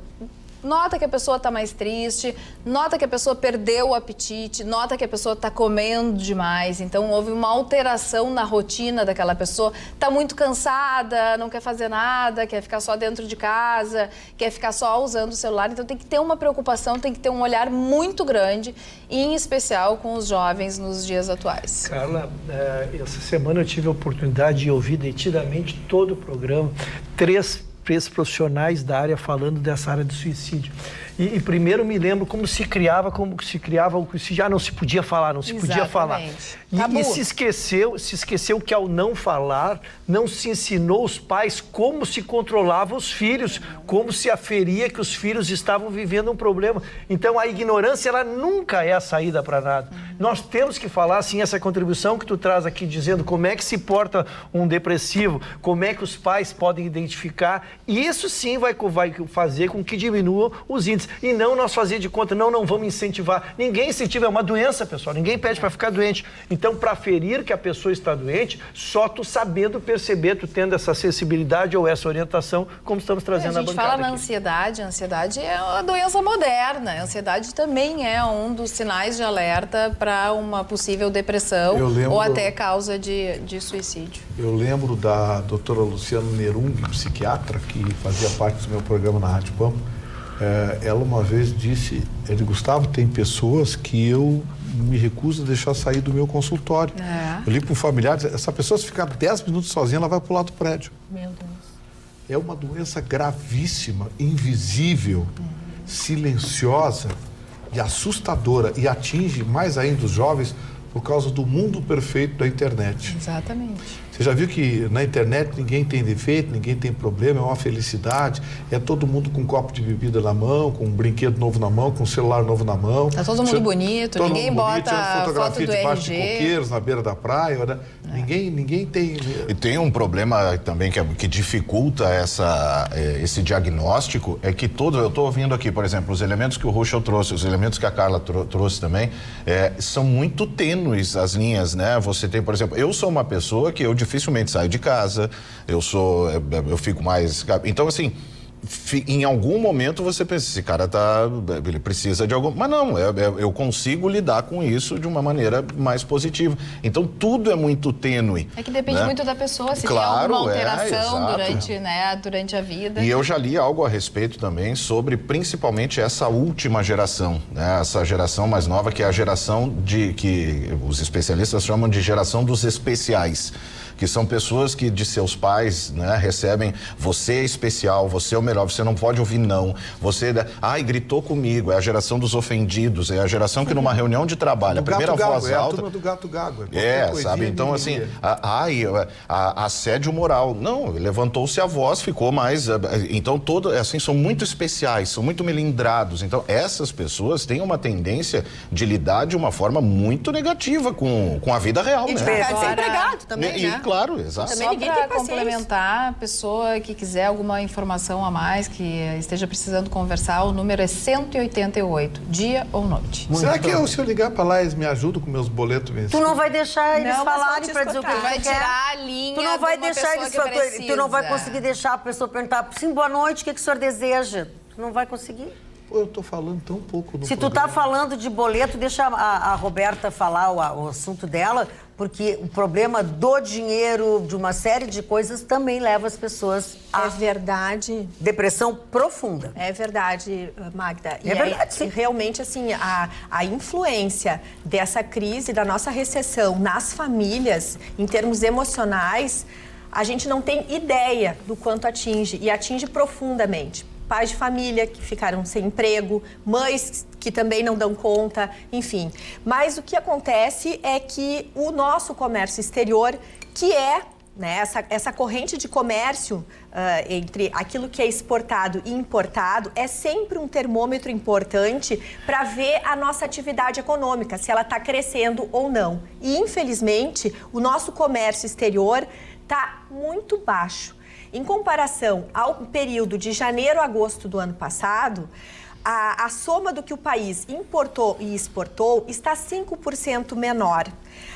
Speaker 9: Nota que a pessoa está mais triste, nota que a pessoa perdeu o apetite, nota que a pessoa está comendo demais. Então, houve uma alteração na rotina daquela pessoa. Está muito cansada, não quer fazer nada, quer ficar só dentro de casa, quer ficar só usando o celular. Então, tem que ter uma preocupação, tem que ter um olhar muito grande, em especial com os jovens nos dias atuais.
Speaker 4: Carla, essa semana eu tive a oportunidade de ouvir detidamente todo o programa, três profissionais da área falando dessa área do suicídio. E primeiro me lembro como se criava o suicídio. Já não se podia falar, não se podia falar. E se esqueceu que ao não falar, não se ensinou os pais como se controlava os filhos, como se aferia que os filhos estavam vivendo um problema. Então a ignorância, ela nunca é a saída para nada. Nós temos que falar, assim, essa contribuição que tu traz aqui, dizendo como é que se porta um depressivo, como é que os pais podem identificar. E isso sim vai fazer com que diminuam os índices. E não nós fazer de conta, não vamos incentivar. Ninguém incentiva, é uma doença, pessoal. Ninguém pede para ficar doente. Então, para aferir que a pessoa está doente, só tu sabendo perceber, tu tendo essa sensibilidade ou essa orientação, como estamos trazendo na bancada.
Speaker 9: A gente fala na ansiedade. A ansiedade é uma doença moderna. A ansiedade também é um dos sinais de alerta para uma possível depressão ou até causa de suicídio.
Speaker 3: Eu lembro da doutora Luciana Nerung, psiquiatra, que fazia parte do meu programa na Rádio Pampa. Ela uma vez disse, Gustavo, tem pessoas que eu me recuso a deixar sair do meu consultório. Eu ligo para um familiar, essa pessoa se ficar 10 minutos sozinha, ela vai para o lado do prédio.
Speaker 9: Meu Deus.
Speaker 3: É uma doença gravíssima, invisível, silenciosa e assustadora, e atinge mais ainda os jovens por causa do mundo perfeito da internet.
Speaker 9: Exatamente.
Speaker 3: Você já viu que na internet ninguém tem defeito, ninguém tem problema, é uma felicidade, é todo mundo com um copo de bebida na mão, com um brinquedo novo na mão, com um celular novo na mão.
Speaker 9: Tá todo mundo bonito, ninguém bota
Speaker 3: fotografia
Speaker 9: foto do
Speaker 3: debaixo
Speaker 9: RG.
Speaker 3: de coqueiros na beira da praia, né? Ninguém tem...
Speaker 8: E tem um problema também que dificulta esse diagnóstico, é que eu estou ouvindo aqui, por exemplo, os elementos que o Ruschel trouxe, os elementos que a Carla trouxe também, são muito tênues as linhas, né? Você tem, por exemplo, eu sou uma pessoa que eu dificilmente saio de casa, eu fico mais... Então, assim, em algum momento você pensa, esse cara ele precisa de algum... Mas não, eu consigo lidar com isso de uma maneira mais positiva. Então, tudo é muito tênue.
Speaker 9: É que depende muito da pessoa, se tem alguma alteração durante a vida.
Speaker 8: E eu já li algo a respeito também sobre, principalmente, essa última geração, né? Essa geração mais nova, que é a geração que os especialistas chamam de geração dos especiais. Que são pessoas que de seus pais, né, recebem, você é especial, você é o melhor, você não pode ouvir não, você, gritou comigo, é a geração dos ofendidos, é a geração que numa reunião de trabalho, a primeira voz alta... É a turma
Speaker 3: do gato gago.
Speaker 8: Sabe, então assim, assédio moral, não, levantou-se a voz, ficou mais, então assim, são muito especiais, são muito melindrados, então essas pessoas têm uma tendência de lidar de uma forma muito negativa com a vida real,
Speaker 5: e
Speaker 8: né?
Speaker 5: de ficar desempregado também, né?
Speaker 8: Claro, exato.
Speaker 9: Só para complementar, a pessoa que quiser alguma informação a mais, que esteja precisando conversar, o número é 188, dia ou noite.
Speaker 3: Será que se eu ligar para lá, eles me ajudam com meus boletos vencidos?
Speaker 2: Tu não vai deixar eles falarem para dizer o que
Speaker 9: vai tirar a linha.
Speaker 2: Tu não vai deixar eles tu não vai conseguir deixar a pessoa perguntar, sim, boa noite, o que o senhor deseja? Tu não vai conseguir.
Speaker 3: Pô, eu tô falando tão pouco no
Speaker 2: Se tu tá falando de boleto, deixa a Roberta falar o assunto dela, porque o problema do dinheiro, de uma série de coisas, também leva as pessoas a...
Speaker 5: É verdade.
Speaker 2: Depressão profunda.
Speaker 5: É verdade, Magda.
Speaker 2: É verdade, sim.
Speaker 5: E realmente, assim, a influência dessa crise, da nossa recessão nas famílias, em termos emocionais, a gente não tem ideia do quanto atinge, e atinge profundamente. Pais de família que ficaram sem emprego, mães que também não dão conta, enfim. Mas o que acontece é que o nosso comércio exterior, que é, né, essa corrente de comércio entre aquilo que é exportado e importado, é sempre um termômetro importante para ver a nossa atividade econômica, se ela está crescendo ou não. E, infelizmente, o nosso comércio exterior está muito baixo. Em comparação ao período de janeiro a agosto do ano passado, a soma do que o país importou e exportou está 5% menor.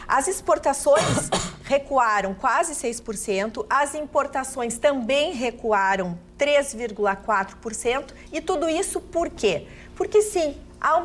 Speaker 5: As exportações recuaram quase 6%, as importações também recuaram 3,4%. E tudo isso por quê? Porque sim, há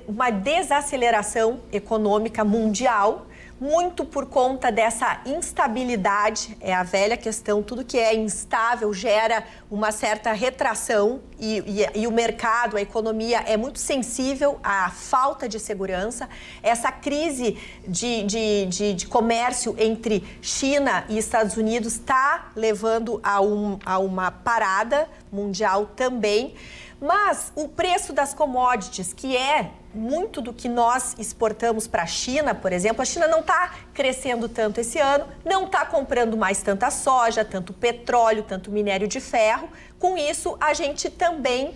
Speaker 5: uma desaceleração econômica mundial, muito por conta dessa instabilidade, é a velha questão, tudo que é instável gera uma certa retração e o mercado, a economia é muito sensível à falta de segurança. Essa crise de comércio entre China e Estados Unidos está levando a uma parada mundial também. Mas o preço das commodities, que é muito do que nós exportamos para a China, por exemplo, a China não está crescendo tanto esse ano, não está comprando mais tanta soja, tanto petróleo, tanto minério de ferro. Com isso, a gente também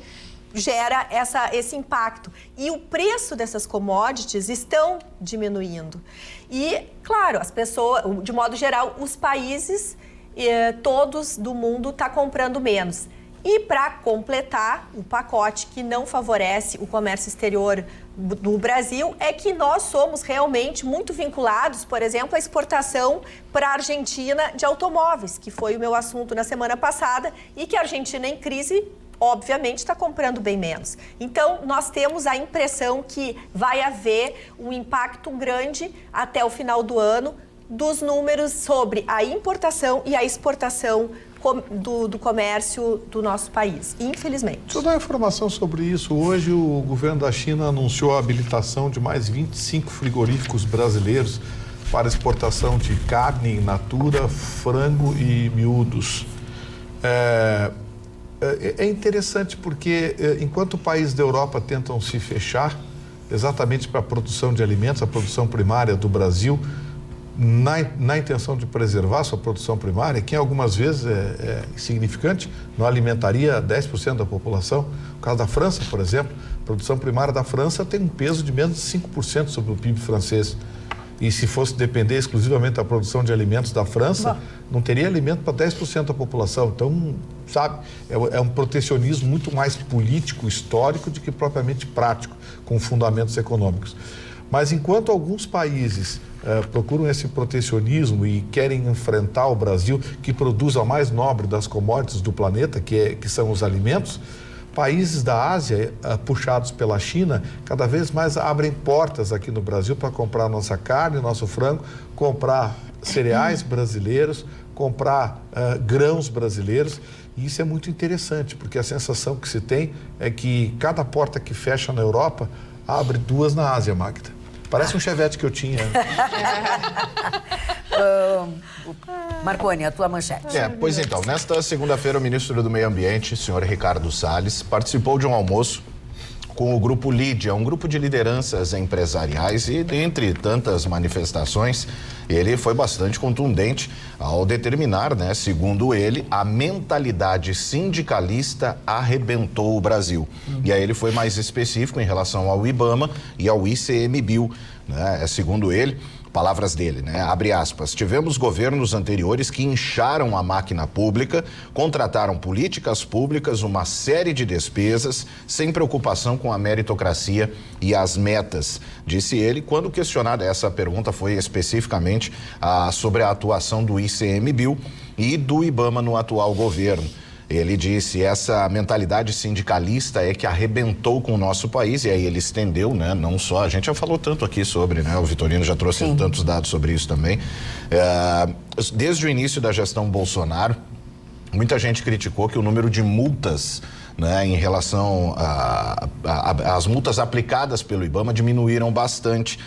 Speaker 5: gera esse impacto. E o preço dessas commodities estão diminuindo. E, claro, as pessoas, de modo geral, os países todos do mundo estão comprando menos. E para completar o pacote que não favorece o comércio exterior do Brasil, é que nós somos realmente muito vinculados, por exemplo, à exportação para a Argentina de automóveis, que foi o meu assunto na semana passada, e que a Argentina em crise, obviamente, está comprando bem menos. Então, nós temos a impressão que vai haver um impacto grande até o final do ano dos números sobre a importação e a exportação do comércio do nosso país, infelizmente.
Speaker 3: Deixa eu dar informação sobre isso. Hoje o governo da China anunciou a habilitação de mais 25 frigoríficos brasileiros para exportação de carne in natura, frango e miúdos. É interessante porque enquanto países da Europa tentam se fechar exatamente para a produção de alimentos, a produção primária do Brasil, na intenção de preservar sua produção primária, que algumas vezes é insignificante, não alimentaria 10% da população. No caso da França, por exemplo, a produção primária da França tem um peso de menos de 5% sobre o PIB francês. E se fosse depender exclusivamente da produção de alimentos da França, não teria alimento para 10% da população. Então, sabe, é um protecionismo muito mais político, histórico, do que propriamente prático, com fundamentos econômicos. Mas enquanto alguns países procuram esse protecionismo e querem enfrentar o Brasil, que produz a mais nobre das commodities do planeta, que são os alimentos, países da Ásia, puxados pela China, cada vez mais abrem portas aqui no Brasil para comprar nossa carne, nosso frango, comprar cereais brasileiros, comprar grãos brasileiros. E isso é muito interessante, porque a sensação que se tem é que cada porta que fecha na Europa abre duas na Ásia, Magda. Parece um Chevette que eu tinha.
Speaker 2: Marconi, a tua manchete.
Speaker 8: Pois então, nesta segunda-feira, o ministro do Meio Ambiente, senhor Ricardo Salles, participou de um almoço com o Grupo Lídia, um grupo de lideranças empresariais, e dentre tantas manifestações, ele foi bastante contundente ao determinar, né, segundo ele, a mentalidade sindicalista arrebentou o Brasil. E aí ele foi mais específico em relação ao IBAMA e ao ICMBio, né, segundo ele. Palavras dele, né? Abre aspas. Tivemos governos anteriores que incharam a máquina pública, contrataram políticas públicas, uma série de despesas, sem preocupação com a meritocracia e as metas, disse ele. Quando questionada, essa pergunta foi especificamente sobre a atuação do ICMBio e do IBAMA no atual governo. Ele disse, essa mentalidade sindicalista é que arrebentou com o nosso país, e aí ele estendeu, né? Não só, a gente já falou tanto aqui sobre, né? O Vitorino já trouxe tantos dados sobre isso também. Desde o início da gestão Bolsonaro, muita gente criticou que o número de multas, né, em relação às multas aplicadas pelo IBAMA diminuíram bastante.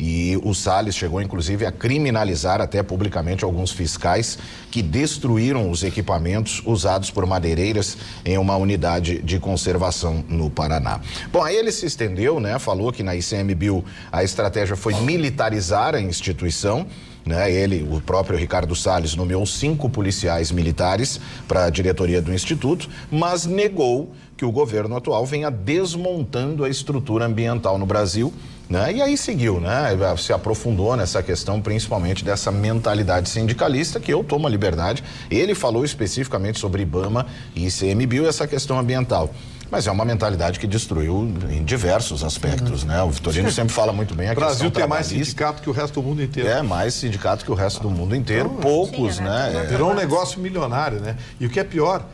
Speaker 8: E o Salles chegou, inclusive, a criminalizar até publicamente alguns fiscais que destruíram os equipamentos usados por madeireiras em uma unidade de conservação no Paraná. Bom, aí ele se estendeu, né? Falou que na ICMBio a estratégia foi militarizar a instituição, né? Ele, o próprio Ricardo Salles, nomeou 5 policiais militares para a diretoria do Instituto, mas negou que o governo atual venha desmontando a estrutura ambiental no Brasil, né? E aí seguiu, né? Se aprofundou nessa questão, principalmente dessa mentalidade sindicalista, que eu tomo a liberdade. Ele falou especificamente sobre IBAMA e ICMBio, essa questão ambiental. Mas é uma mentalidade que destruiu em diversos aspectos, né? O Vitorino sempre fala muito bem a questão trabalhista. O Brasil tem mais sindicato que o resto do mundo inteiro. É, mais sindicato que o resto do mundo inteiro. Então, poucos, né?
Speaker 3: Virou um negócio milionário, né? E o que é pior,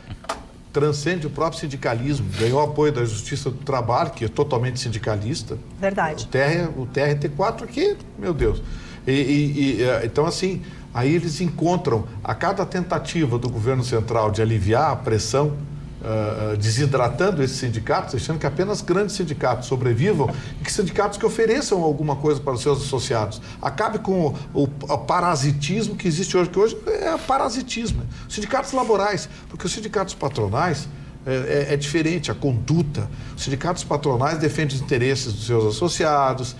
Speaker 3: transcende o próprio sindicalismo. Ganhou apoio da Justiça do Trabalho, que é totalmente sindicalista.
Speaker 5: Verdade.
Speaker 3: O TRT4 aqui, meu Deus. Então, assim, aí eles encontram, a cada tentativa do governo central de aliviar a pressão, desidratando esses sindicatos, deixando que apenas grandes sindicatos sobrevivam e que sindicatos que ofereçam alguma coisa para os seus associados. Acabe com o parasitismo que existe hoje, que hoje é parasitismo. Sindicatos laborais, porque os sindicatos patronais é diferente, a conduta. Os sindicatos patronais defendem os interesses dos seus associados,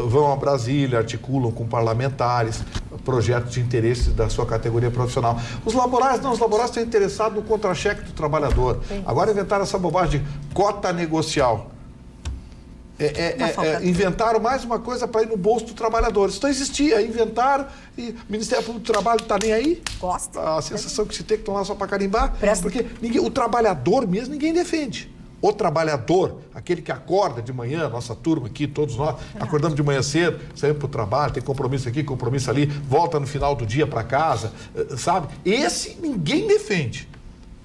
Speaker 3: vão a Brasília, articulam com parlamentares projetos de interesse da sua categoria profissional. Os laborais não, os laborais estão interessados no contra-cheque do trabalhador. Agora inventaram essa bobagem de cota negocial. Inventaram mais uma coisa para ir no bolso do trabalhador. Isso não existia, inventaram e o Ministério Público do Trabalho não está nem aí.
Speaker 5: Gosta.
Speaker 3: A sensação que se tem que estão lá só para carimbar, porque o trabalhador mesmo ninguém defende. O trabalhador, aquele que acorda de manhã, nossa turma aqui, todos nós, acordamos de manhã cedo, saímos para o trabalho, tem compromisso aqui, compromisso ali, volta no final do dia para casa, sabe? Esse ninguém defende.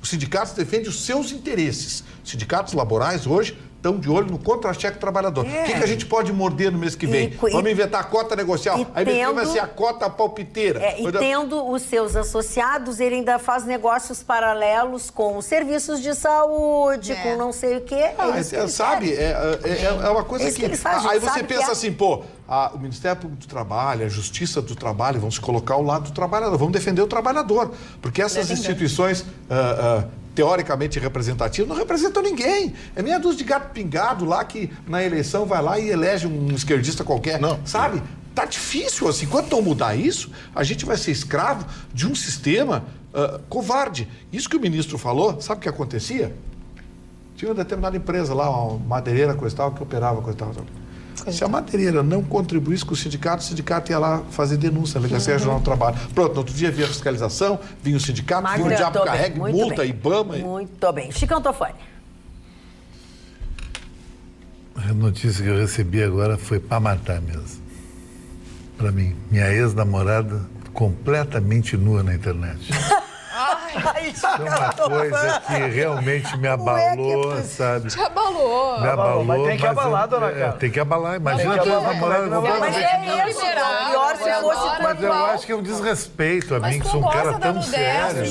Speaker 3: Os sindicatos defendem os seus interesses. Os sindicatos laborais hoje estão de olho no contra-cheque trabalhador. O que a gente pode morder no mês que vem? Vamos inventar a cota negocial. Aí vai ser a cota palpiteira.
Speaker 2: Tendo os seus associados, ele ainda faz negócios paralelos com os serviços de saúde, com não sei o quê.
Speaker 3: Sabe? É uma coisa que aí você pensa assim, pô, o Ministério Público do Trabalho, a Justiça do Trabalho vão se colocar ao lado do trabalhador, vão defender o trabalhador. Porque essas instituições teoricamente representativas, não representam ninguém. É meia dúzia de gato pingado lá que na eleição vai lá e elege um esquerdista qualquer. Não. Sabe? Tá difícil assim. Enquanto não mudar isso, a gente vai ser escravo de um sistema covarde. Isso que o ministro falou, sabe o que acontecia? Tinha uma determinada empresa lá, uma madeireira, coisa e tal, que operava coisa e tal. Se a madeireira não contribuísse com o sindicato ia lá fazer denúncia, Delegacia Regional do Trabalho. Pronto, no outro dia vinha a fiscalização, vinha o sindicato, vinha o diabo carregue, multa, IBAMA.
Speaker 2: Muito bem. Chicão Tofani.
Speaker 12: A notícia que eu recebi agora foi para matar mesmo. Para mim, minha ex-namorada completamente nua na internet. É uma coisa que realmente me abalou, sabe?
Speaker 9: Te abalou.
Speaker 12: Me abalou.
Speaker 4: Mas tem que abalar, dona Carla.
Speaker 12: Tem que abalar. Imagina a tua namorada completamente nua.
Speaker 2: Pior se fosse
Speaker 12: Mas eu acho que é um desrespeito a mim, que sou um cara tão sério.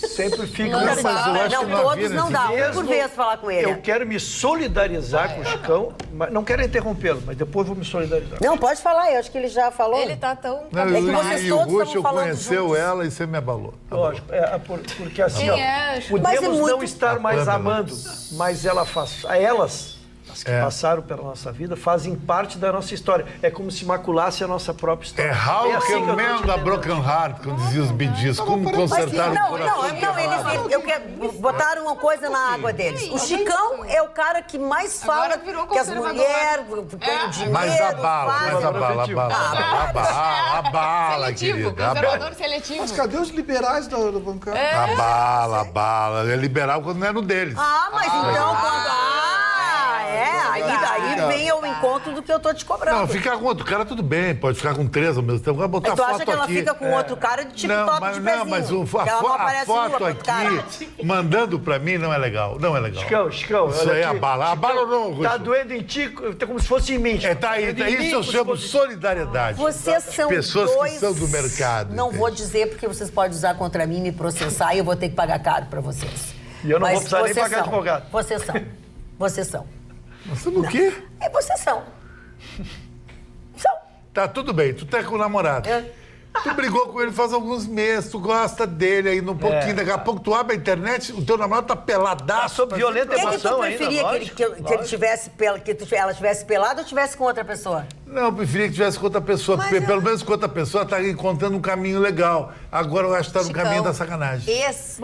Speaker 4: Sempre fico
Speaker 2: todos não dá. Por vez falar com ele.
Speaker 4: Eu quero me solidarizar com o Chicão, mas não quero interrompê-lo, mas depois vou me solidarizar.
Speaker 2: Não, pode falar, eu acho que ele já falou.
Speaker 9: Ele tá tão...
Speaker 12: E o Gucci conheceu ela e você me abalou.
Speaker 4: Lógico, porque assim, podemos não estar mais amando, mas elas, as que passaram pela nossa vida, fazem parte da nossa história. É como se maculasse a nossa própria história.
Speaker 12: How can mend a broken heart, como diziam os bidis, como consertar o coração.
Speaker 2: Eles botaram uma coisa na água deles. O Chicão é o cara que mais fala que as mulheres ganham dinheiro.
Speaker 12: Mas abala, querida.
Speaker 9: Conservador seletivo.
Speaker 3: Mas cadê os liberais da bancada?
Speaker 12: Abala. É liberal quando não é no deles.
Speaker 2: Mas então quando... Aí aí vem ao encontro do que eu tô te cobrando.
Speaker 7: Não, ficar com outro cara tudo bem, pode ficar com 3 ao mesmo tempo. Agora botar
Speaker 2: tu
Speaker 7: foto
Speaker 2: acha que ela
Speaker 7: aqui.
Speaker 2: fica com outro cara de TikTok de pezinho?
Speaker 7: Não, mas a foto aqui, mandando pra mim, não é legal. Não é legal.
Speaker 4: Chicão,
Speaker 7: isso aí abala. Abala ou não, Russo?
Speaker 4: Tá doendo em ti, tá como se fosse em mim.
Speaker 7: Tá aí, isso eu chamo solidariedade.
Speaker 2: Vocês são
Speaker 7: pessoas
Speaker 2: dois...
Speaker 7: que são do mercado.
Speaker 2: Não vou dizer porque vocês podem usar contra mim, me processar e eu vou ter que pagar caro pra vocês.
Speaker 4: E eu não vou precisar nem pagar advogado.
Speaker 2: Vocês são. Vocês são.
Speaker 7: Nós somos o quê?
Speaker 2: Vocês são. São.
Speaker 7: Tá, tudo bem. Tu tá com o namorado. Tu brigou com ele faz alguns meses, tu gosta dele aí um pouquinho. Daqui a pouco tu abre a internet, o teu namorado tá peladaço.
Speaker 4: Tá sob violenta emoção ainda.
Speaker 2: Quem que tu preferia que ele tivesse, que ela tivesse pelada ou tivesse com outra pessoa?
Speaker 7: Não, eu preferia que tivesse com outra pessoa, porque pelo menos com outra pessoa tá encontrando um caminho legal. Agora eu acho que tá no caminho da sacanagem.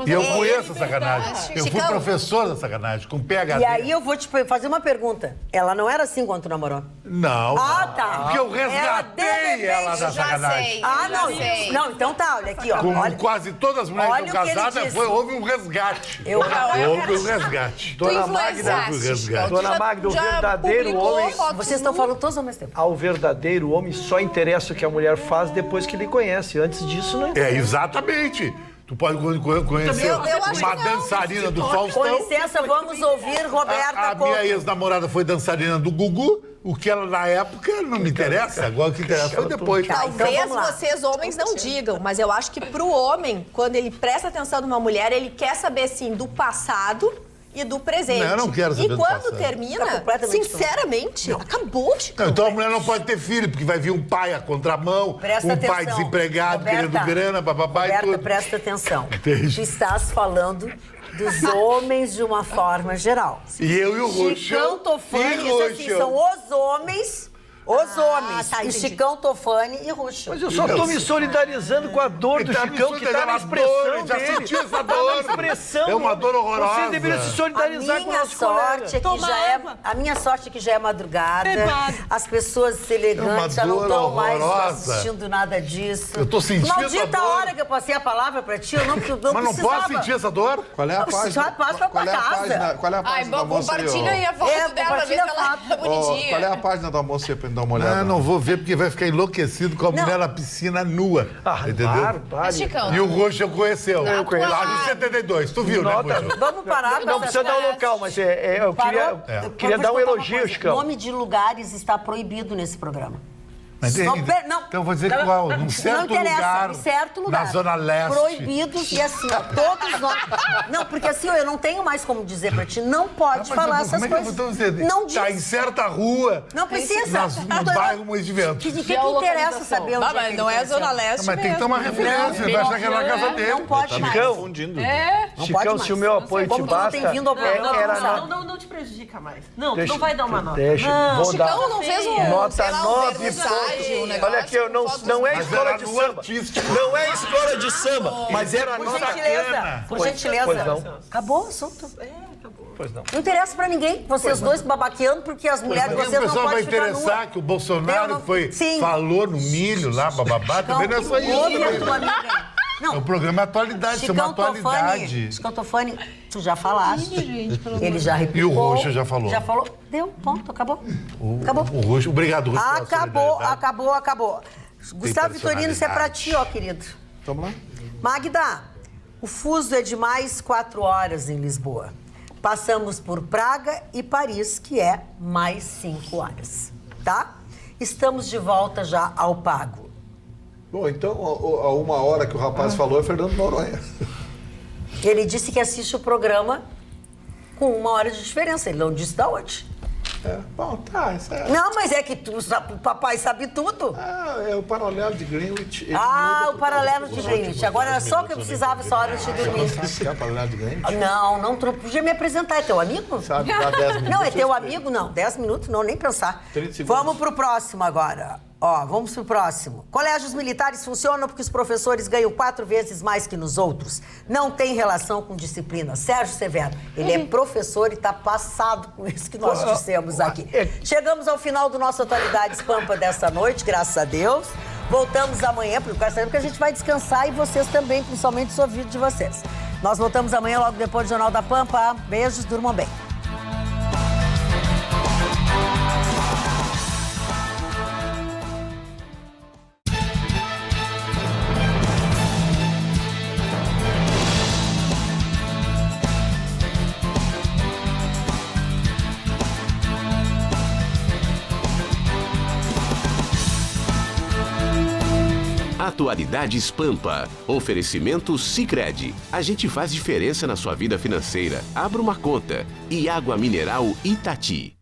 Speaker 7: E eu conheço a sacanagem. Eu fui professor da sacanagem, com PhD.
Speaker 2: E aí eu vou te fazer uma pergunta. Ela não era assim quando tu namorou?
Speaker 7: Não.
Speaker 2: Ah, tá.
Speaker 7: Porque eu resgatei ela da sacanagem.
Speaker 2: Ah, não. Não, então tá, olha aqui, ó.
Speaker 7: Com
Speaker 2: olha,
Speaker 7: quase todas as mulheres que estão casadas, houve um resgate. Houve um resgate.
Speaker 4: Dona Magda, o verdadeiro homem...
Speaker 2: Vocês estão falando todos ao mesmo tempo.
Speaker 4: Ao verdadeiro homem só interessa o que a mulher faz depois que lhe conhece. Antes disso, não interessa.
Speaker 7: Exatamente. Tu pode conhecer uma dançarina do Faustão.
Speaker 2: Com licença, vamos ouvir Roberta
Speaker 7: A minha ex-namorada foi dançarina do Gugu. O que ela, na época, não me interessa. Agora o que interessa foi depois.
Speaker 5: Talvez então vocês, homens, não digam, mas eu acho que pro homem, quando ele presta atenção numa mulher, ele quer saber, sim, do passado e do presente.
Speaker 7: Não, eu não quero saber do
Speaker 5: passado. E
Speaker 7: passado.
Speaker 5: quando termina, sinceramente, acabou de...
Speaker 7: Não, então a mulher não pode ter filho, porque vai vir um pai à contramão, pai desempregado, querendo grana, bababá e tudo.
Speaker 2: Presta atenção. Tu estás falando dos homens de uma forma geral.
Speaker 7: E eu e o Russo.
Speaker 2: Chicão Tofani, isso assim, são os homens... Os homens.
Speaker 5: Tá,
Speaker 2: e Chicão Tofani e Russo.
Speaker 4: Mas eu só tô me solidarizando com a dor do Chicão, que tá na expressão dele.
Speaker 7: Já sentiu essa dor.
Speaker 4: Tá na expressão.
Speaker 7: É uma dor horrorosa.
Speaker 4: Você deveria se solidarizar com o nosso
Speaker 2: colega. A minha sorte é que já é madrugada. As pessoas elegantes já não estão mais assistindo nada disso.
Speaker 7: Eu tô sentindo
Speaker 2: Maldita a hora que eu passei a palavra pra ti, eu não precisava.
Speaker 7: Mas não posso sentir essa dor?
Speaker 3: Qual é a página?
Speaker 2: Qual é a página?
Speaker 3: Qual é a página da moça aí?
Speaker 9: Compartilha aí a foto dela, ver se ela tá bonitinha.
Speaker 3: Qual é a página da moça aí pra gente dar uma olhada?
Speaker 7: Não vou ver porque vai ficar enlouquecido com a mulher na piscina nua. Entendeu? E o Roxo conheceu.
Speaker 9: Eu conheço.
Speaker 7: Lá no 72, tu viu, né, Roxo?
Speaker 2: Vamos parar.
Speaker 4: Não precisa dar o local, mas eu queria dar um elogio, Chicão.
Speaker 2: O nome de lugares está proibido nesse programa.
Speaker 7: Então eu vou dizer qual, num certo lugar, na Zona Leste.
Speaker 2: Proibidos e assim, ó, todos nós... Não, porque assim, eu não tenho mais como dizer pra ti, não pode falar essas coisas.
Speaker 7: Não diz. Tá em certa rua.
Speaker 2: Não precisa.
Speaker 7: No bairro Moinhos de Vento.
Speaker 2: O que interessa saber onde
Speaker 5: mas não é a Zona Leste
Speaker 7: mas tem que ter uma referência, vai achar que é na casa dele.
Speaker 2: Não pode mais.
Speaker 4: Chicão, se o meu apoio te basta...
Speaker 6: Não te prejudica mais. Não, tu não vai dar uma nota.
Speaker 5: Chicão não fez um...
Speaker 4: Nota 9 pontos. Olha aqui, não é escola de samba. Não é escola de samba, mas era
Speaker 2: Por gentileza. Por gentileza. Acabou o assunto.
Speaker 6: Acabou.
Speaker 4: Pois não.
Speaker 2: Não interessa pra ninguém. Vocês dois babaqueando porque as mulheres de vocês não podem ficar
Speaker 7: vai interessar que o Bolsonaro falou no milho lá, bababá, também não é só isso.
Speaker 2: Não.
Speaker 7: O programa é atualidade, isso é uma atualidade.
Speaker 2: Chicão Tofani, tu já falaste. Ele já replicou.
Speaker 7: E o Roxo já falou.
Speaker 2: Já falou. Deu, ponto, acabou. Acabou.
Speaker 7: O Roxo, obrigado, Roxo.
Speaker 2: Acabou. Gustavo Vitorino, isso é pra ti, ó, querido.
Speaker 3: Vamos lá.
Speaker 2: Magda, o fuso é de mais 4 horas em Lisboa. Passamos por Praga e Paris, que é mais 5 horas, tá? Estamos de volta já ao pago.
Speaker 3: Bom, então, a 1 hora que o rapaz falou é Fernando Noronha.
Speaker 2: Ele disse que assiste o programa com 1 hora de diferença. Ele não disse da onde.
Speaker 3: Bom, tá. Isso é...
Speaker 2: Não, mas é que o papai sabe tudo.
Speaker 3: É o paralelo de Greenwich.
Speaker 2: O paralelo de Greenwich. Agora era só o que eu precisava essa hora de dormir.
Speaker 3: Você é o paralelo de Greenwich?
Speaker 2: Não, tu não podia me apresentar. É teu amigo?
Speaker 3: Sabe, dá 10 minutos.
Speaker 2: Não, é teu amigo? Não, 10 minutos não, nem pensar.
Speaker 3: 30 segundos.
Speaker 2: Vamos pro próximo agora. Vamos pro próximo. Colégios militares funcionam porque os professores ganham 4 vezes mais que nos outros. Não tem relação com disciplina. Sérgio Severo, ele é professor e tá passado com isso que nós dissemos aqui. Chegamos ao final do nosso Atualidades Pampa dessa noite, graças a Deus. Voltamos amanhã, porque eu quero saber que a gente vai descansar e vocês também, principalmente os ouvidos de vocês. Nós voltamos amanhã, logo depois do Jornal da Pampa. Beijos, durmam bem.
Speaker 1: Atualidades Pampa. Oferecimento Sicredi. A gente faz diferença na sua vida financeira. Abra uma conta. E água mineral Itati.